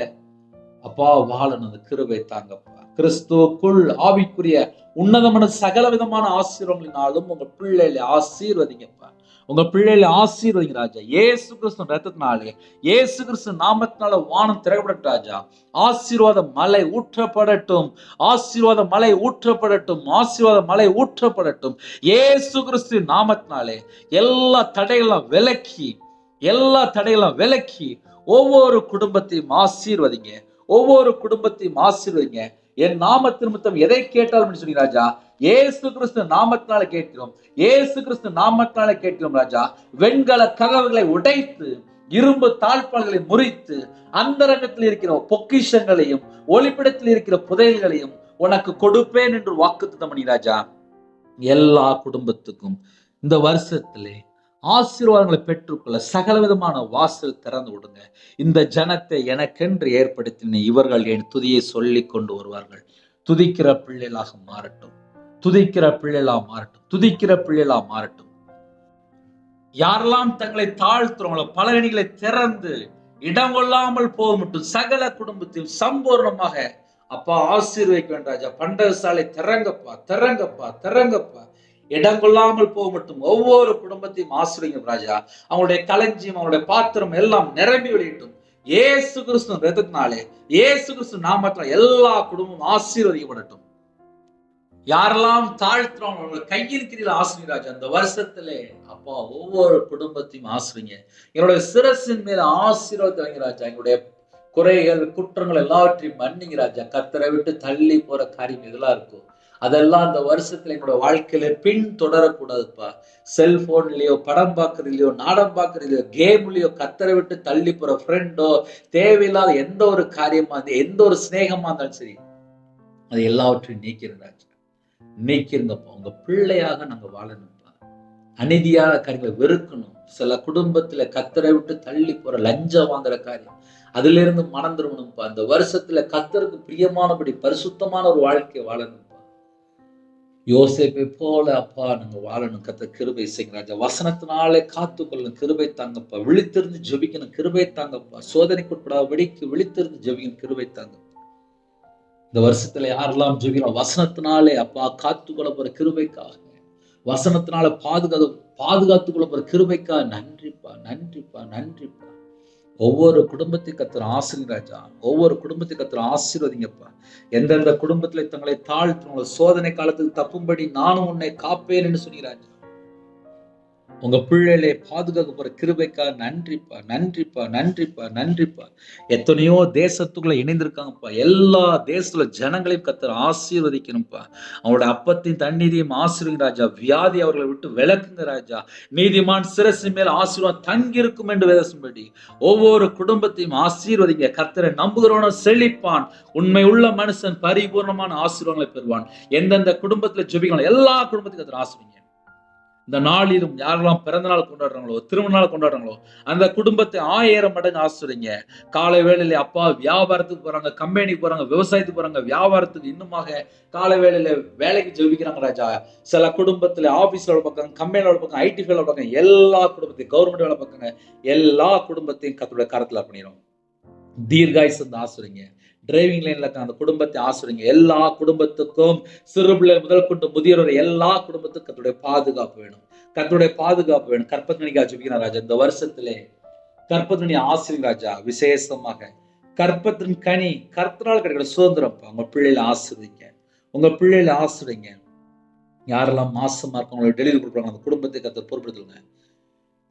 அப்பா வாழணும். அந்த கிருபை தாங்கப்பா. கிறிஸ்துவுக்குள் ஆவிக்குரிய உன்னதமான சகல விதமான ஆசீர்வாதங்களினாலும் உங்க பிள்ளைகளை ஆசீர்வதிங்கப்பா. உங்க பிள்ளைகளை ஆசீர்வதிங்க ராஜா. இயேசு கிறிஸ்து ரத்தத்தினாலே, இயேசு கிறிஸ்து நாமத்தினால வானம் திறக்கப்படட்டும் ராஜா. ஆசீர்வாத மலை ஊற்றப்படட்டும், ஆசீர்வாத மலை ஊற்றப்படட்டும், ஆசீர்வாத மலை ஊற்றப்படட்டும். இயேசு கிறிஸ்து நாமத்தினாலே எல்லா தடைகளும் விலக்கி, எல்லா தடைகளும் விலக்கி ஒவ்வொரு குடும்பத்தையும் ஆசீர்வதிங்க, ஒவ்வொரு குடும்பத்தையும் ஆசீர்வதிங்க. என் நாமத்து நிமித்தம் எதை கேட்டாலும் சொல்லி ராஜா, இயேசு கிறிஸ்து நாமத்தினால கேட்கிறோம், இயேசு கிறிஸ்து நாமத்தினால கேட்கிறோம் ராஜா. வெண்கல கதவுகளை உடைத்து, இரும்பு தாழ்பால்களை முறித்து, அந்தரங்கத்தில் இருக்கிற பொக்கிஷங்களையும் ஒளிப்பிடத்தில் இருக்கிற புதையல்களையும் உனக்கு கொடுப்பேன் என்று வாக்குத்தத்தம் பண்ணி ராஜா. எல்லா குடும்பத்துக்கும் இந்த வருஷத்திலே ஆசீர்வாதங்களை பெற்றுக்கொள்ள சகல விதமான வாசல் திறந்து விடுங்க. இந்த ஜனத்தை எனக்கென்று ஏற்படுத்தின இவர்கள் என் துதியை சொல்லி கொண்டு வருவார்கள். துதிக்கிற பிள்ளைகளாக மாறட்டும், துதிக்கிற பிள்ளைகளா மாறட்டும், துதிக்கிற பிள்ளைகளா மாறட்டும். யாரெல்லாம் தங்களை தாழ்த்துறவங்களோ பலகணிகளை திறந்து இடம் கொள்ளாமல் போக மட்டும் சகல குடும்பத்தையும் சம்பூர்ணமாக அப்பா ஆசீர்வதிக்க வேண்டும் ராஜா. பண்டக சாலை திறங்கப்பா, திறங்கப்பா, திறங்கப்பா. இடம் கொள்ளாமல் போக மட்டும் ஒவ்வொரு குடும்பத்தையும் ஆசீர்வதிங்க ராஜா. அவங்களுடைய களஞ்சியம், அவங்களுடைய பாத்திரம் எல்லாம் நிரம்பி வெளியிட்டும். இயேசு கிறிஸ்து ரத்தத்தினாலே, இயேசு கிறிஸ்து நாமத்தினால எல்லா குடும்பமும் ஆசீர்வதிக்கப்படட்டும். யாரெல்லாம் தாழ்த்துறோம் அவங்களை கையில் கீழே ஆசிரியர் ராஜா. அந்த வருஷத்திலே அப்பா ஒவ்வொரு குடும்பத்தையும் ஆசிரிங்க. என்னுடைய சிரசின் மேல ஆசீர்வாதத்தை வைங்க ராஜா. எங்களுடைய குறைகள் குற்றங்கள் எல்லாவற்றையும் மன்னிங்க ராஜா. கர்த்தரை விட்டு தள்ளி போற காரியம் இதெல்லாம் இருக்கும், அதெல்லாம் அந்த வருஷத்துல எங்களோட வாழ்க்கையில பின் தொடரக்கூடாதுப்பா. செல்போன்லயோ, படம் பார்க்கறதுலயோ, நாடகம் பார்க்கறதுலயோ, கேம்லயோ கர்த்தரை விட்டு தள்ளி போற ஃப்ரெண்டோ, தேவையில்லாத எந்த ஒரு காரியமா இருந்தாலும், எந்த ஒரு சிநேகமா இருந்தாலும் சரி, அது எல்லாவற்றையும் நீக்கிறாங்க, நீக்கிருங்கப்பா. உங்க பிள்ளையாக நாங்க வாழணும்ப்பா. அநீதியான காரியங்களை வெறுக்கணும். சில குடும்பத்துல கர்த்தரை விட்டு தள்ளி போற லஞ்சம் வாங்குற காரியம், அதுல இருந்து மனம் திரும்பணும்ப்பா. அந்த வருஷத்துல கர்த்தருக்கு பிரியமானபடி பரிசுத்தமான ஒரு வாழ்க்கையை வாழணும்ப்பா. யோசேப்பை போல அப்பா நாங்க வாழணும். கர்த்தர் கிருபை செய்யுங்க ராஜா. வசனத்தினாலே காத்துக்கொள்ளணும், கிருபை தாங்கப்பா. விழித்திருந்து ஜெபிக்கணும், கிருபை தாங்கப்பா. சோதனைக்கு உட்படாதபடிக்கு விழித்திருந்து ஜெபிக்கணும், கிருபை தாங்கப்பா. இந்த வருஷத்துல யாரெல்லாம் ஜெபிக்கிறோம் வசனத்தினாலே அப்பா காத்துக்கொள்ள போற கிருபைக்காக, வசனத்தினால பாதுகாத்துக்கொள்ள போற கிருபைக்காக நன்றிப்பா, நன்றிப்பா, நன்றிப்பா. ஒவ்வொரு குடும்பத்தையும் கர்த்தர் ஆசீர்வதிங்க ராஜா. ஒவ்வொரு குடும்பத்தையும் கர்த்தர் ஆசீர்வதிங்கப்பா. எந்தெந்த குடும்பத்துல தங்களை தாழ்த்துறவங்களோ சோதனை காலத்துக்கு தப்பும்படி நானும் உன்னை காப்பேன் என்று சொல்லி ராஜா. உங்க பிள்ளைகளை பாதுகாக்க போற கிருபைக்காக நன்றிப்பா, நன்றிப்பா, நன்றிப்பா, நன்றிப்பா. எத்தனையோ தேசத்துக்குள்ள இணைந்திருக்காங்கப்பா. எல்லா தேசத்துல ஜனங்களையும் கர்த்தர் ஆசீர்வதிக்கணும்ப்பா. அவங்களோட அப்பத்தையும் தண்ணீரையும் ஆசீர்வதிங்க ராஜா. வியாதி அவர்களை விட்டு விலக்குங்க ராஜா. நீதிமான் சிரசின் மேல் ஆசீர்வாதம் தங்கி இருக்கும் என்று வேதம்படி ஒவ்வொரு குடும்பத்தையும் ஆசீர்வதிங்க. கர்த்தரை நம்புகிறவன செழிப்பான், உண்மை உள்ள மனுஷன் பரிபூர்ணமான ஆசீர்வாதங்களை பெறுவான். எந்தெந்த குடும்பத்துல ஜெபிக்கணும் எல்லா குடும்பத்தையும் கர்த்தர் ஆசீர்வதிங்க. இந்த நாளிலும் யாரெல்லாம் பிறந்த நாள் கொண்டாடுறாங்களோ, திருமண நாள் கொண்டாடுறாங்களோ, அந்த குடும்பத்தை 1000 மடங்கு ஆசீர்வதிங்க. காலை வேளையில அப்பா வியாபாரத்துக்கு போறாங்க, கம்பெனிக்கு போறாங்க, விவசாயத்துக்கு போறாங்க, வியாபாரத்துக்கு இன்னுமாக காலை வேளையில வேலைக்கு ஜெபிக்கிறாங்க ராஜா. சில குடும்பத்துல ஆபீஸ்ல வேலை பார்க்காங்க, கம்பெனில வேலை பார்க்காங்க, ஐடி வேலை பார்க்காங்க, எல்லா குடும்பத்தையும் கவர்மெண்ட் வேலை பார்க்காங்க, எல்லா குடும்பத்தையும் கர்த்தருடைய கரத்துல பண்ணிடும். தீர்காயுசு ஆசீர்வதிங்க. டிரைவிங் லைன்ல இருக்க அந்த குடும்பத்தை ஆசீர்வதிங்க. எல்லா குடும்பத்துக்கும் சிறு பிள்ளை முதல் கொண்டு முதியோர் எல்லா குடும்பத்துக்கும் கர்த்தருடைய பாதுகாப்பு வேணும், கர்த்தருடைய பாதுகாப்பு வேணும். கற்பத்தினிக்காக ஜெபிக்கிறேன் ராஜா. இந்த வருஷத்திலே கற்பத்தினி ஆசீர்வதிங்க ராஜா. விசேஷமாக கற்பத்தின் கனி கர்த்தரால் கிடைக்கிற சுதந்திரம் உங்க பிள்ளைகளை ஆசீர்வதிங்க, உங்க பிள்ளைகளை ஆசீர்வதிங்க. யாரெல்லாம் மாசமா இருக்கவங்களை டெலிவரி கொடுக்குறாங்க அந்த குடும்பத்தை கர்த்தர் பொறுப்படுத்துங்க.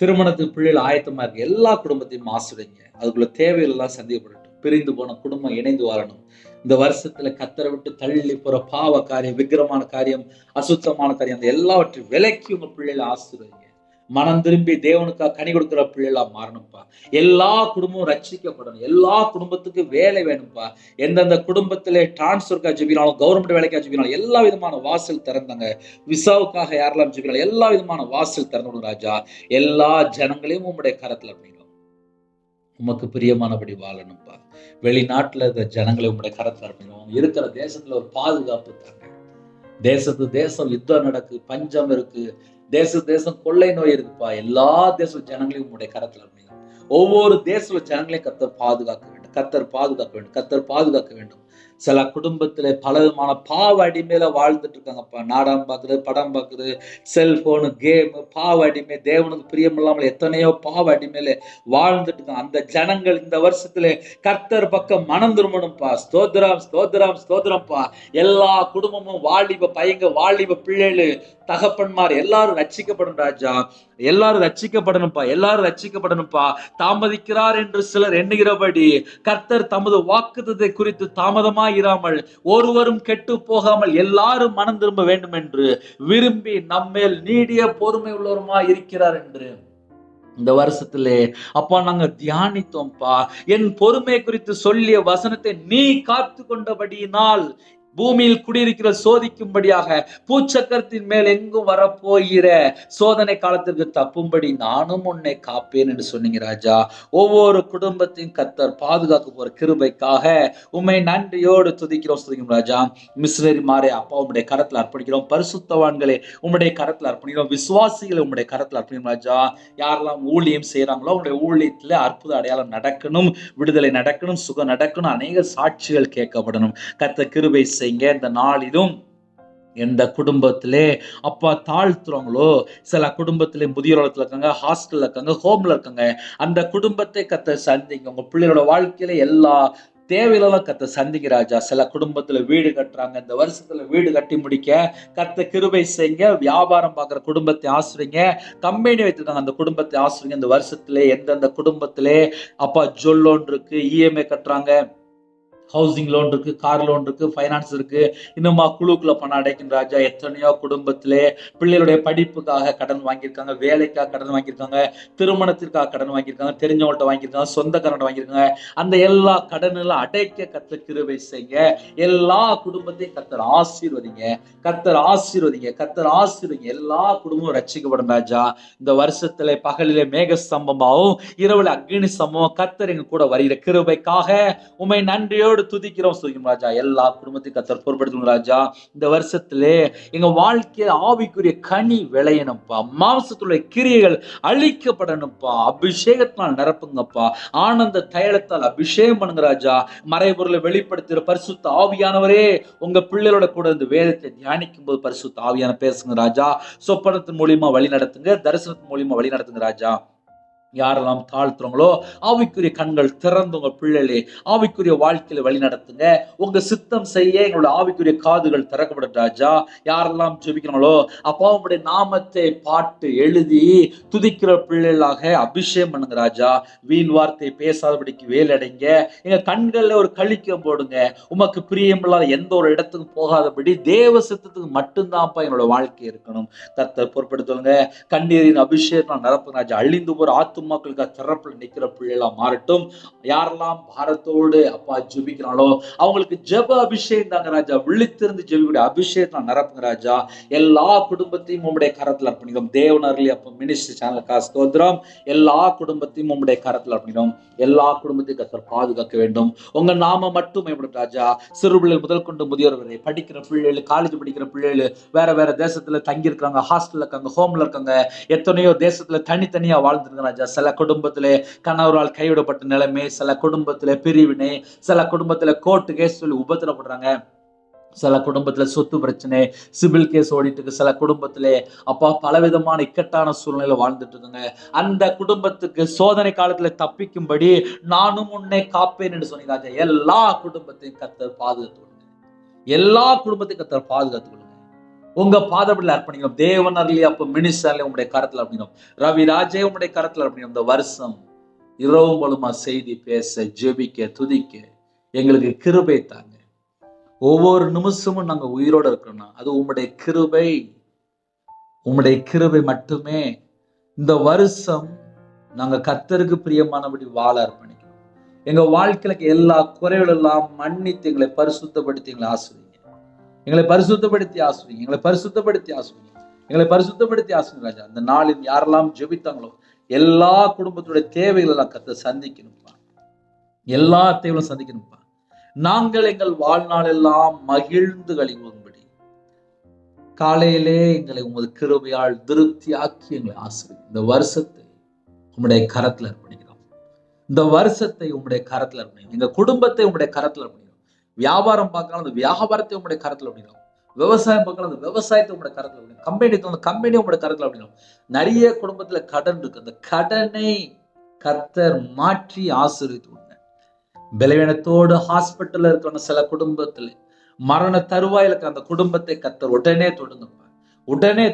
திருமணத்துக்கு பிள்ளைகள் ஆயத்தமா இருக்கு எல்லா குடும்பத்தையும் ஆசீர்வதிங்க. அதுக்குள்ள தேவைகள் எல்லாம் சந்திக்கப்படட்டும். பிரிந்து போன குடும்பம் இணைந்து வாழணும். இந்த வருஷத்துல கத்தரை விட்டு தள்ளி போற பாவ காரியம், விக்கிரமான காரியம், அசுத்தமான காரியம், அந்த எல்லாவற்றையும் விலக்கி உங்க பிள்ளைகளை ஆசீர்வதிங்க. மனம் திரும்பி தேவனுக்காக கனி கொடுக்கிற பிள்ளைகளா மாறணும்ப்பா. எல்லா குடும்பமும் ரட்சிக்கப்படணும். எல்லா குடும்பத்துக்கும் வேலை வேணும்ப்பா. எந்தெந்த குடும்பத்திலே டிரான்ஸ்பர்க்காக ஜெபினாலும், கவர்மெண்ட் வேலைக்காக ஜெபினாலும் எல்லா விதமான வாசல் திறந்தாங்க. விசாவுக்காக யாரெல்லாம் ஜெபினாலும் எல்லா விதமான வாசல் திறந்து ராஜா. எல்லா ஜனங்களையும் உங்களுடைய கரத்துல அப்படிங்கிறோம். உமக்கு பிரியமானபடி வாழணும்ப்பா. வெளிநாட்டுல இருக்க ஜனங்களை உங்களுடைய கரத்துல அப்படிங்கிறோம். இருக்கிற தேசத்துல ஒரு பாதுகாப்பு தாங்க. தேசம் யுத்தம் நடக்கு, பஞ்சம் இருக்கு, தேசம் கொள்ளை நோய் இருக்குப்பா. எல்லா தேச ஜனங்களையும் உங்களுடைய கரத்துல அப்படிங்கிறோம். ஒவ்வொரு தேச ஜனங்களையும் கர்த்தர் பாதுகாக்க வேண்டும். கர்த்தர் பாதுகாக்க வேண்டும். சில குடும்பத்துல பல விதமான பாவ அடிமையில வாழ்ந்துட்டு இருக்காங்கப்பா. நாடகம் பார்க்குறது, படம் பார்க்குறது, செல்போனு, கேம், பாவ அடிமை, தேவனுக்கு பிரியமில்லாமல் எத்தனையோ பாவ அடிமையில வாழ்ந்துட்டு இருக்காங்க. அந்த ஜனங்கள் இந்த வருஷத்துல கர்த்தர் பக்கம் மனம் திரும்பணும்ப்பா. ஸ்தோத்திரம்ப்பா. எல்லா குடும்பமும் வாலிப பையங்க, வாலிப பிள்ளைகள், தகப்பன்மார் எல்லாரும் ரட்சிக்கப்படும் ராஜா. எல்லாரும் ரட்சிக்கப்படணும்ப்பா. தாமதிக்கிறார் என்று சிலர் எண்ணுகிறபடி கர்த்தர் தமது வாக்குத்தத்தை குறித்து தாமதமா இராமல், ஒருவரும் கெட்டு போகாமல் எல்லாரும் மனம் திரும்ப வேண்டும் என்று விரும்பி நம்மேல் நீடிய பொறுமை உள்ளவருமா இருக்கிறார் என்று இந்த வருஷத்திலே அப்பா நாங்க தியானித்தோம்ப்பா. என் பொறுமை குறித்து சொல்லிய வசனத்தை நீ காத்து கொண்டபடியினால் பூமியில் குடியிருக்கிற சோதிக்கும்படியாக பூச்சக்கரத்தின் மேல் எங்கும் வரப்போகிற சோதனை காலத்திற்கு தப்பும்படி நானும் உன்னை காப்பேன் என்று சொன்னீங்க ராஜா. ஒவ்வொரு குடும்பத்தையும் கர்த்தர் பாதுகாக்க போற கிருபைக்காக உம்மை நன்றியோடு துதிக்கிறோம் ராஜா. மிஷனரி மாறே அப்பா உம்முடைய கரத்துல அர்ப்பணிக்கிறோம். பரிசுத்தவான்களை உம்முடைய கரத்துல அர்ப்பணிக்கிறோம். விசுவாசிகளை உம்முடைய கரத்துல அர்ப்பணிக்கிறோம் ராஜா. யாரெல்லாம் ஊழியம் செய்யறாங்களோ உங்களுடைய ஊழியத்துல அற்புத அடையாளம் நடக்கணும், விடுதலை நடக்கணும், சுகம் நடக்கணும், அநேக சாட்சிகள் கேட்கப்படணும். கர்த்தர் கிருபை இந்த நாளிலும் எந்த குடும்பத்திலே அப்பா தாழ்த்துறாங்களோ, சில குடும்பத்திலே முதியோரத்துல இருக்காங்க, ஹாஸ்டல்ல இருக்காங்க, ஹோம்ல இருக்காங்க, அந்த குடும்பத்தை கர்த்தர் சந்திங்க. உங்க பிள்ளைகளோட வாழ்க்கையில எல்லா தேவையிலாம் கர்த்தர் சந்திங்க ராஜா. சில குடும்பத்துல வீடு கட்டுறாங்க, இந்த வருஷத்துல வீடு கட்டி முடிக்க கர்த்தர் கிருபை செய்யுங்க. வியாபாரம் பார்க்குற குடும்பத்தை ஆசிரியங்க. கம்பெனி வைத்திருக்காங்க, அந்த குடும்பத்தை ஆசிரியங்க. இந்த வருஷத்திலே எந்தெந்த குடும்பத்திலே அப்பா ஜுவல் லோன் இருக்கு, இஎம்ஐ கட்டுறாங்க, ஹவுசிங் லோன் இருக்கு, கார் லோன் இருக்கு, ஃபைனான்ஸ் இருக்கு, இன்னுமா குழுக்குள்ள பணம் அடைக்கின்ற ராஜா. எத்தனையோ குடும்பத்திலே பிள்ளைகளுடைய படிப்புக்காக கடன் வாங்கியிருக்காங்க, வேலைக்காக கடன் வாங்கியிருக்காங்க, திருமணத்திற்காக கடன் வாங்கியிருக்காங்க, தெரிஞ்சவங்கள்ட்ட வாங்கியிருக்காங்க, சொந்தக்காரன் வாங்கியிருக்காங்க. அந்த எல்லா கடனெல்லாம் அடைக்க கர்த்தர் கிருபை செய்யுங்க. எல்லா குடும்பத்தையும் கர்த்தர் ஆசீர்வதிங்க. எல்லா குடும்பமும் ரட்சிக்கப்படும் ராஜா. இந்த வருஷத்துல பகலிலே மேக ஸ்தம்பமாகவும் இரவுல அக்னி ஸ்தம்பமும் கர்த்தர் எங்க கூட வருகிற கிருபைக்காக உம்மை நன்றியோடு துதிக்கிறோம் ராஜா. எல்லா குடும்பத்தையும் கர்த்தர் பொறுப்படுத்தும் ராஜா. இந்த வருஷத்திலே எங்க வாழ்க்கையில ஆவிக்குரிய கனி விளையணும்ப்பா. மாம்சத்துடைய கிரியைகள் அழிக்கப்படணும்ப்பா. அபிஷேகத்தினால் நிரப்புங்கப்பா. ஆனந்த தைலத்தால் அபிஷேகம் பண்ணுங்க ராஜா. மறைபொருளை வெளிப்படுத்துகிற பரிசுத்த ஆவியானவரே உங்க பிள்ளைகளோட கூட இந்த வேதத்தை தியானிக்கும் போது பரிசுத்த ஆவியான பேசுங்க ராஜா. சொப்பனத்தின் மூலியமா வழி நடத்துங்க, தரிசனத்தின் மூலியமா வழி நடத்துங்க ராஜா. யாரெல்லாம் தாழ்த்துறோங்களோ ஆவிக்குரிய கண்கள் திறந்து உங்க பிள்ளைகளே ஆவிக்குரிய வாழ்க்கையில வழி நடத்துங்க. உங்க சித்தம் செய்ய எங்களோட ஆவிக்குரிய காதுகள் திறக்கப்படும் ராஜா. யாரெல்லாம் ஜெபிக்கிறாங்களோ அப்பா உங்களுடைய நாமத்தை பாட்டு எழுதி துதிக்கிற பிள்ளைகளாக அபிஷேகம் பண்ணுங்க ராஜா. வீண் வார்த்தை பேசாதபடிக்கு வேலடைங்க. எங்க கண்கள்ல ஒரு கழிக்கம் போடுங்க. உமக்கு பிரியமில்லாத எந்த ஒரு இடத்துக்கும் போகாதபடி தேவ சித்தத்துக்கு மட்டும்தான்ப்பா என்னோட வாழ்க்கை இருக்கணும். கர்த்தர் பொறுப்படுத்துவங்க. கண்ணீரின் அபிஷேகம் நிரப்புங்க ராஜா. அழிந்து போற ஆத்துமாக்களுக்கு திறப்புல நிக்கிற பிள்ளைகளா மாறட்டும். யாரெல்லாம் பாரத்தோடு அப்பா ஜெபிக்கிறாங்களோ அவங்களுக்கு ஜெப அபிஷேகம் தாங்க ராஜா. விழித்திருந்து ஜெபிக்கூடிய அபிஷேகம் நிரப்புங்க ராஜா. எல்லா குடும்பத்தையும் உம்முடைய கரத்துல அர்ப்பணிக்கிறோம். தேவனர்லி அப்ப மினிஸ்ட்ரி சேனலுக்காக ஸ்தோத்திரம். எல்லா குடும்பத்தையும் உம்முடைய கரத்துல அர்ப்பணிக்கிறோம். எல்லா குடும்பத்தையும் கர்த்தர் பாதுகாக்க வேண்டும். உங்க நாம மட்டும் மேம்படும் ராஜா. சிறு பிள்ளைகள் முதல் கொண்டு முதியோர் வரை படிக்கிற பிள்ளைகள், காலேஜ் படிக்கிற பிள்ளைகள், வேற தேசத்துல தங்கி இருக்காங்க, ஹாஸ்டல்ல இருக்காங்க, ஹோம்ல இருக்காங்க, எத்தனையோ தேசத்துல தனித்தனியா வாழ்ந்துருக்காங்க ராஜா. சில குடும்பத்திலே கணவரால் கைவிடப்பட்ட நிலைமை, சில குடும்பத்திலே பிரிவினை, சில குடும்பத்திலே கோர்ட்டு கேஸ் சொல்லி உபத்திரப்படுறாங்க, சில குடும்பத்துல சொத்து பிரச்சனை, சிபில் கேஸ் ஓடிட்டு இருக்கு, சில குடும்பத்திலே அப்பா பலவிதமான இக்கட்டான சூழ்நிலை வாழ்ந்துட்டு இருக்குங்க. அந்த குடும்பத்துக்கு சோதனை காலத்துல தப்பிக்கும்படி நானும் உன்னை காப்பேன் என்று சொன்னீங்க. எல்லா குடும்பத்தையும் கர்த்தர் பாதுகாத்து கொள்ளுங்க. எல்லா குடும்பத்தையும் கர்த்தர் பாதுகாத்து கொள்ளுங்க. உங்க பாதப்படியில் அர்ப்பணிக்கிறோம். தேவனர்லி அப்ப மினிஸ்டர்ல உங்களுடைய கரத்துல அர்ப்பணிக்கிறோம். ரவி ராஜே உங்களுடைய கரத்துல அர்ப்பணிக்கிறோம். இந்த வருஷம் இரவும் பலுமா செய்தி பேச, ஜெபிக்க, துதிக்க எங்களுக்கு கிருபை தாங்க. ஒவ்வொரு நிமிஷமும் நாங்க உயிரோட இருக்கணும். அது உம்முடைய கிருபை மட்டுமே. இந்த வருஷம் நாங்க கர்த்தருக்கு பிரியமானபடி வாழ அர்ப்பணிக்கிறோம். எங்க வாழ்க்கையில எல்லா குறைகள் எல்லாம் மன்னித்து எங்களை பரிசுத்தப்படுத்தி எங்களை ஆசிரியங்க. எங்களை பரிசுத்தப்படுத்தி ஆசிரியங்க. எங்களை பரிசுத்தப்படுத்தி ஆசிரியங்க. எங்களை பரிசுத்தப்படுத்தி ஆசிரியங்க ராஜா. அந்த நாளில் யாரெல்லாம் ஜெபித்தாங்களோ எல்லா குடும்பத்துடைய தேவைகள் எல்லாம் கர்த்தர் சந்திக்கணும்ப்பா. எல்லா தேவைகளும் சந்திக்கணும்ப்பா. நாங்கள் எங்கள் வாழ்நாள் எல்லாம் மகிழ்ந்து கழிவும்படி காலையிலே எங்களை உமது கிருபையால் திருப்தியாக்கி எங்களை ஆசிரியர். இந்த வருஷத்தை உம்முடைய கரத்துல அர்ப்பணிக்கிறோம். இந்த வருஷத்தை உம்முடைய கரத்துல அர்ப்பணிக்கிறோம். எங்க குடும்பத்தை உம்முடைய கரத்துல அர்ப்பணிக்கிறோம். வியாபாரம் பார்க்கலாம், அந்த வியாபாரத்தை உம்முடைய கரத்துல அர்ப்பணிக்கிறோம். விவசாயம் பார்க்கலாம், அந்த விவசாயத்தை உம்முடைய கரத்துல அர்ப்பணிக்கிறோம். கம்பெனி உம்முடைய கரத்துல அர்ப்பணிக்கிறோம். நிறைய குடும்பத்துல கடன் இருக்கு. அந்த கடனை கர்த்தர் மாற்றி ஆசீர்வதித்து பலவீனத்தோடு ஹாஸ்பிட்டல்ல இருக்கிற சில குடும்பத்துல மரண தருவாயில இருக்க அந்த குடும்பத்தை கர்த்தர் உடனே தொடுங்கப்பா. உடனே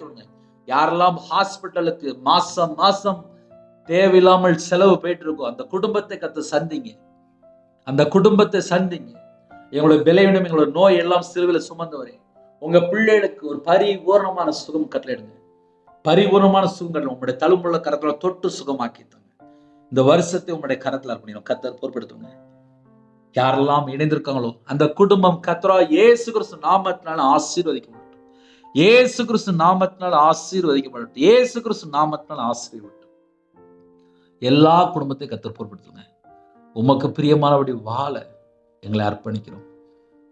தொடுங்க. யாரெல்லாம் ஹாஸ்பிட்டலுக்கு மாசம் தேவையில்லாமல் செலவு போயிட்டு இருக்கோ அந்த குடும்பத்தை கர்த்தர் சந்திங்க. அந்த குடும்பத்தை சந்திங்க. எங்களுடைய பலவீனம், எங்களுடைய நோய் எல்லாம் சிறுவில சுமந்தவரே, உங்க பிள்ளைகளுக்கு ஒரு பரிபூர்ணமான சுகம் கட்டளையிடுங்க. பரிபூர்ணமான சுகம் கட்டளை உங்களுடைய தழும்புள்ள கரத்துல தொட்டு சுகமாக்கித்தாங்க. இந்த வருஷத்தை உங்களுடைய கரத்துல அர்ப்பணிக்கிறோம். கர்த்தர் பொறுப்படுத்துங்க. யாரெல்லாம் இணைந்திருக்காங்களோ அந்த குடும்பம் கர்த்தராகிய இயேசு கிறிஸ்து நாமத்தினால ஆசீர்வதிக்கப்படட்டும். இயேசு கிறிஸ்து நாமத்தினால ஆசீர்வதிக்கப்படட்டும். இயேசு கிறிஸ்து நாமத்தினால ஆசீர்வதிக்கப்படட்டும். எல்லா குடும்பத்தையும் கர்த்தர் பொறுப்படுத்துங்க. உமக்கு பிரியமானபடி வாழ எங்களை அர்ப்பணிக்கிறோம்.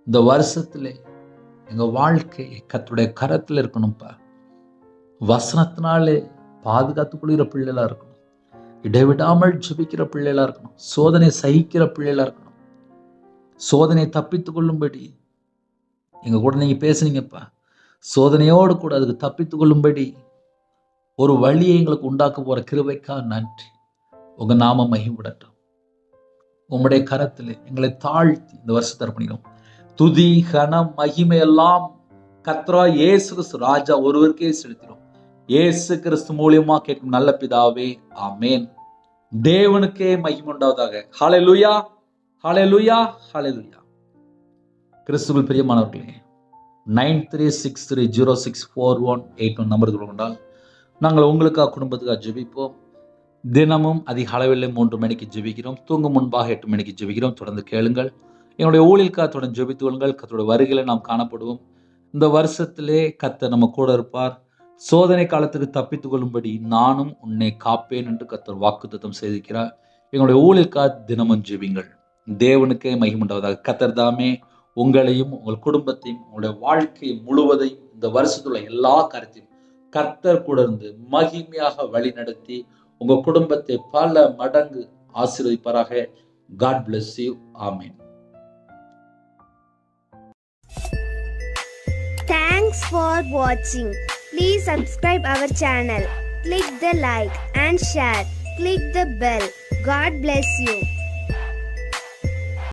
இந்த வருஷத்திலே எங்க வாழ்க்கை கர்த்தருடைய கரத்துல இருக்கணும்ப்பா. வசனத்தினாலே பாதுகாத்துக் கொள்கிற பிள்ளைகளா இருக்கணும். இடைவிடாமல் ஜெபிக்கிற பிள்ளைகளா இருக்கணும். சோதனை சகிக்கிற பிள்ளைகளா இருக்கணும். சோதனை தப்பித்துக் கொள்ளும்படி எங்க கூட நீங்க பேசுனீங்கப்பா. சோதனையோடு கூட அதுக்கு தப்பித்துக் கொள்ளும்படி ஒரு வழியை எங்களுக்கு உண்டாக்க போற கிருபைக்கா நன்றி. உங்க நாம மகிமைப்படட்டும். உம்முடைய கரத்தில் எங்களை தாழ்த்தி இந்த வருஷத்தை அர்ப்பணிக்கிறோம். துதி கனம் மகிமை எல்லாம் கர்த்தராகிய இயேசு கிறிஸ்து ராஜா ஒருவருக்கே செலுத்தினோம். இயேசு கிறிஸ்து மூலியமா கேட்கும் நல்ல பிதாவே, ஆமேன். தேவனுக்கே மகிமை உண்டாவதாக. ஹல்லேலூயா, ஹல்லேலூயா, ஹல்லேலூயா. கிறிஸ்துவில் பிரியமானவர்களே, 9363064181 நம்பர் கொண்டால் நாங்கள் உங்களுக்காக குடும்பத்துக்காக ஜெபிப்போம். தினமும் அதிக அளவில் 3 மணிக்கு ஜெபிக்கிறோம். தூங்கும் முன்பாக 8 மணிக்கு ஜெபிக்கிறோம். தொடர்ந்து கேளுங்கள். எங்களுடைய ஊழியர்களுக்காக தொடர்ந்து ஜெபித்து கொள்ளுங்கள். கர்த்தருடைய வருகையில நாம் காணப்படுவோம். இந்த வருஷத்திலே கர்த்தர் நம்ம கூட இருப்பார். சோதனை காலத்துக்கு தப்பித்துக் கொள்ளும்படி நானும் உன்னை காப்பேன் என்று கர்த்தர் வாக்குத்தத்தம் செய்திருக்கிறார். எங்களுடைய ஊழியர்களுக்காக தினமும் ஜெபிங்கள். தேவனுக்கே மகிமையுண்டாவதாக. கர்த்தர் தாமே உங்களையும் உங்கள் குடும்பத்தையும் உங்களுடைய வாழ்க்கை முழுவதையும் இந்த வருஷத்துள்ள எல்லா காரியத்தையும் கர்த்தர் கூட இருந்து மகிமையாக வழி நடத்தி உங்க குடும்பத்தை பல மடங்கு ஆசீர்வதிப்பாராக. God bless you. Amen. Thanks for watching. Please subscribe our channel. Click the like and share. Click the bell. God bless you.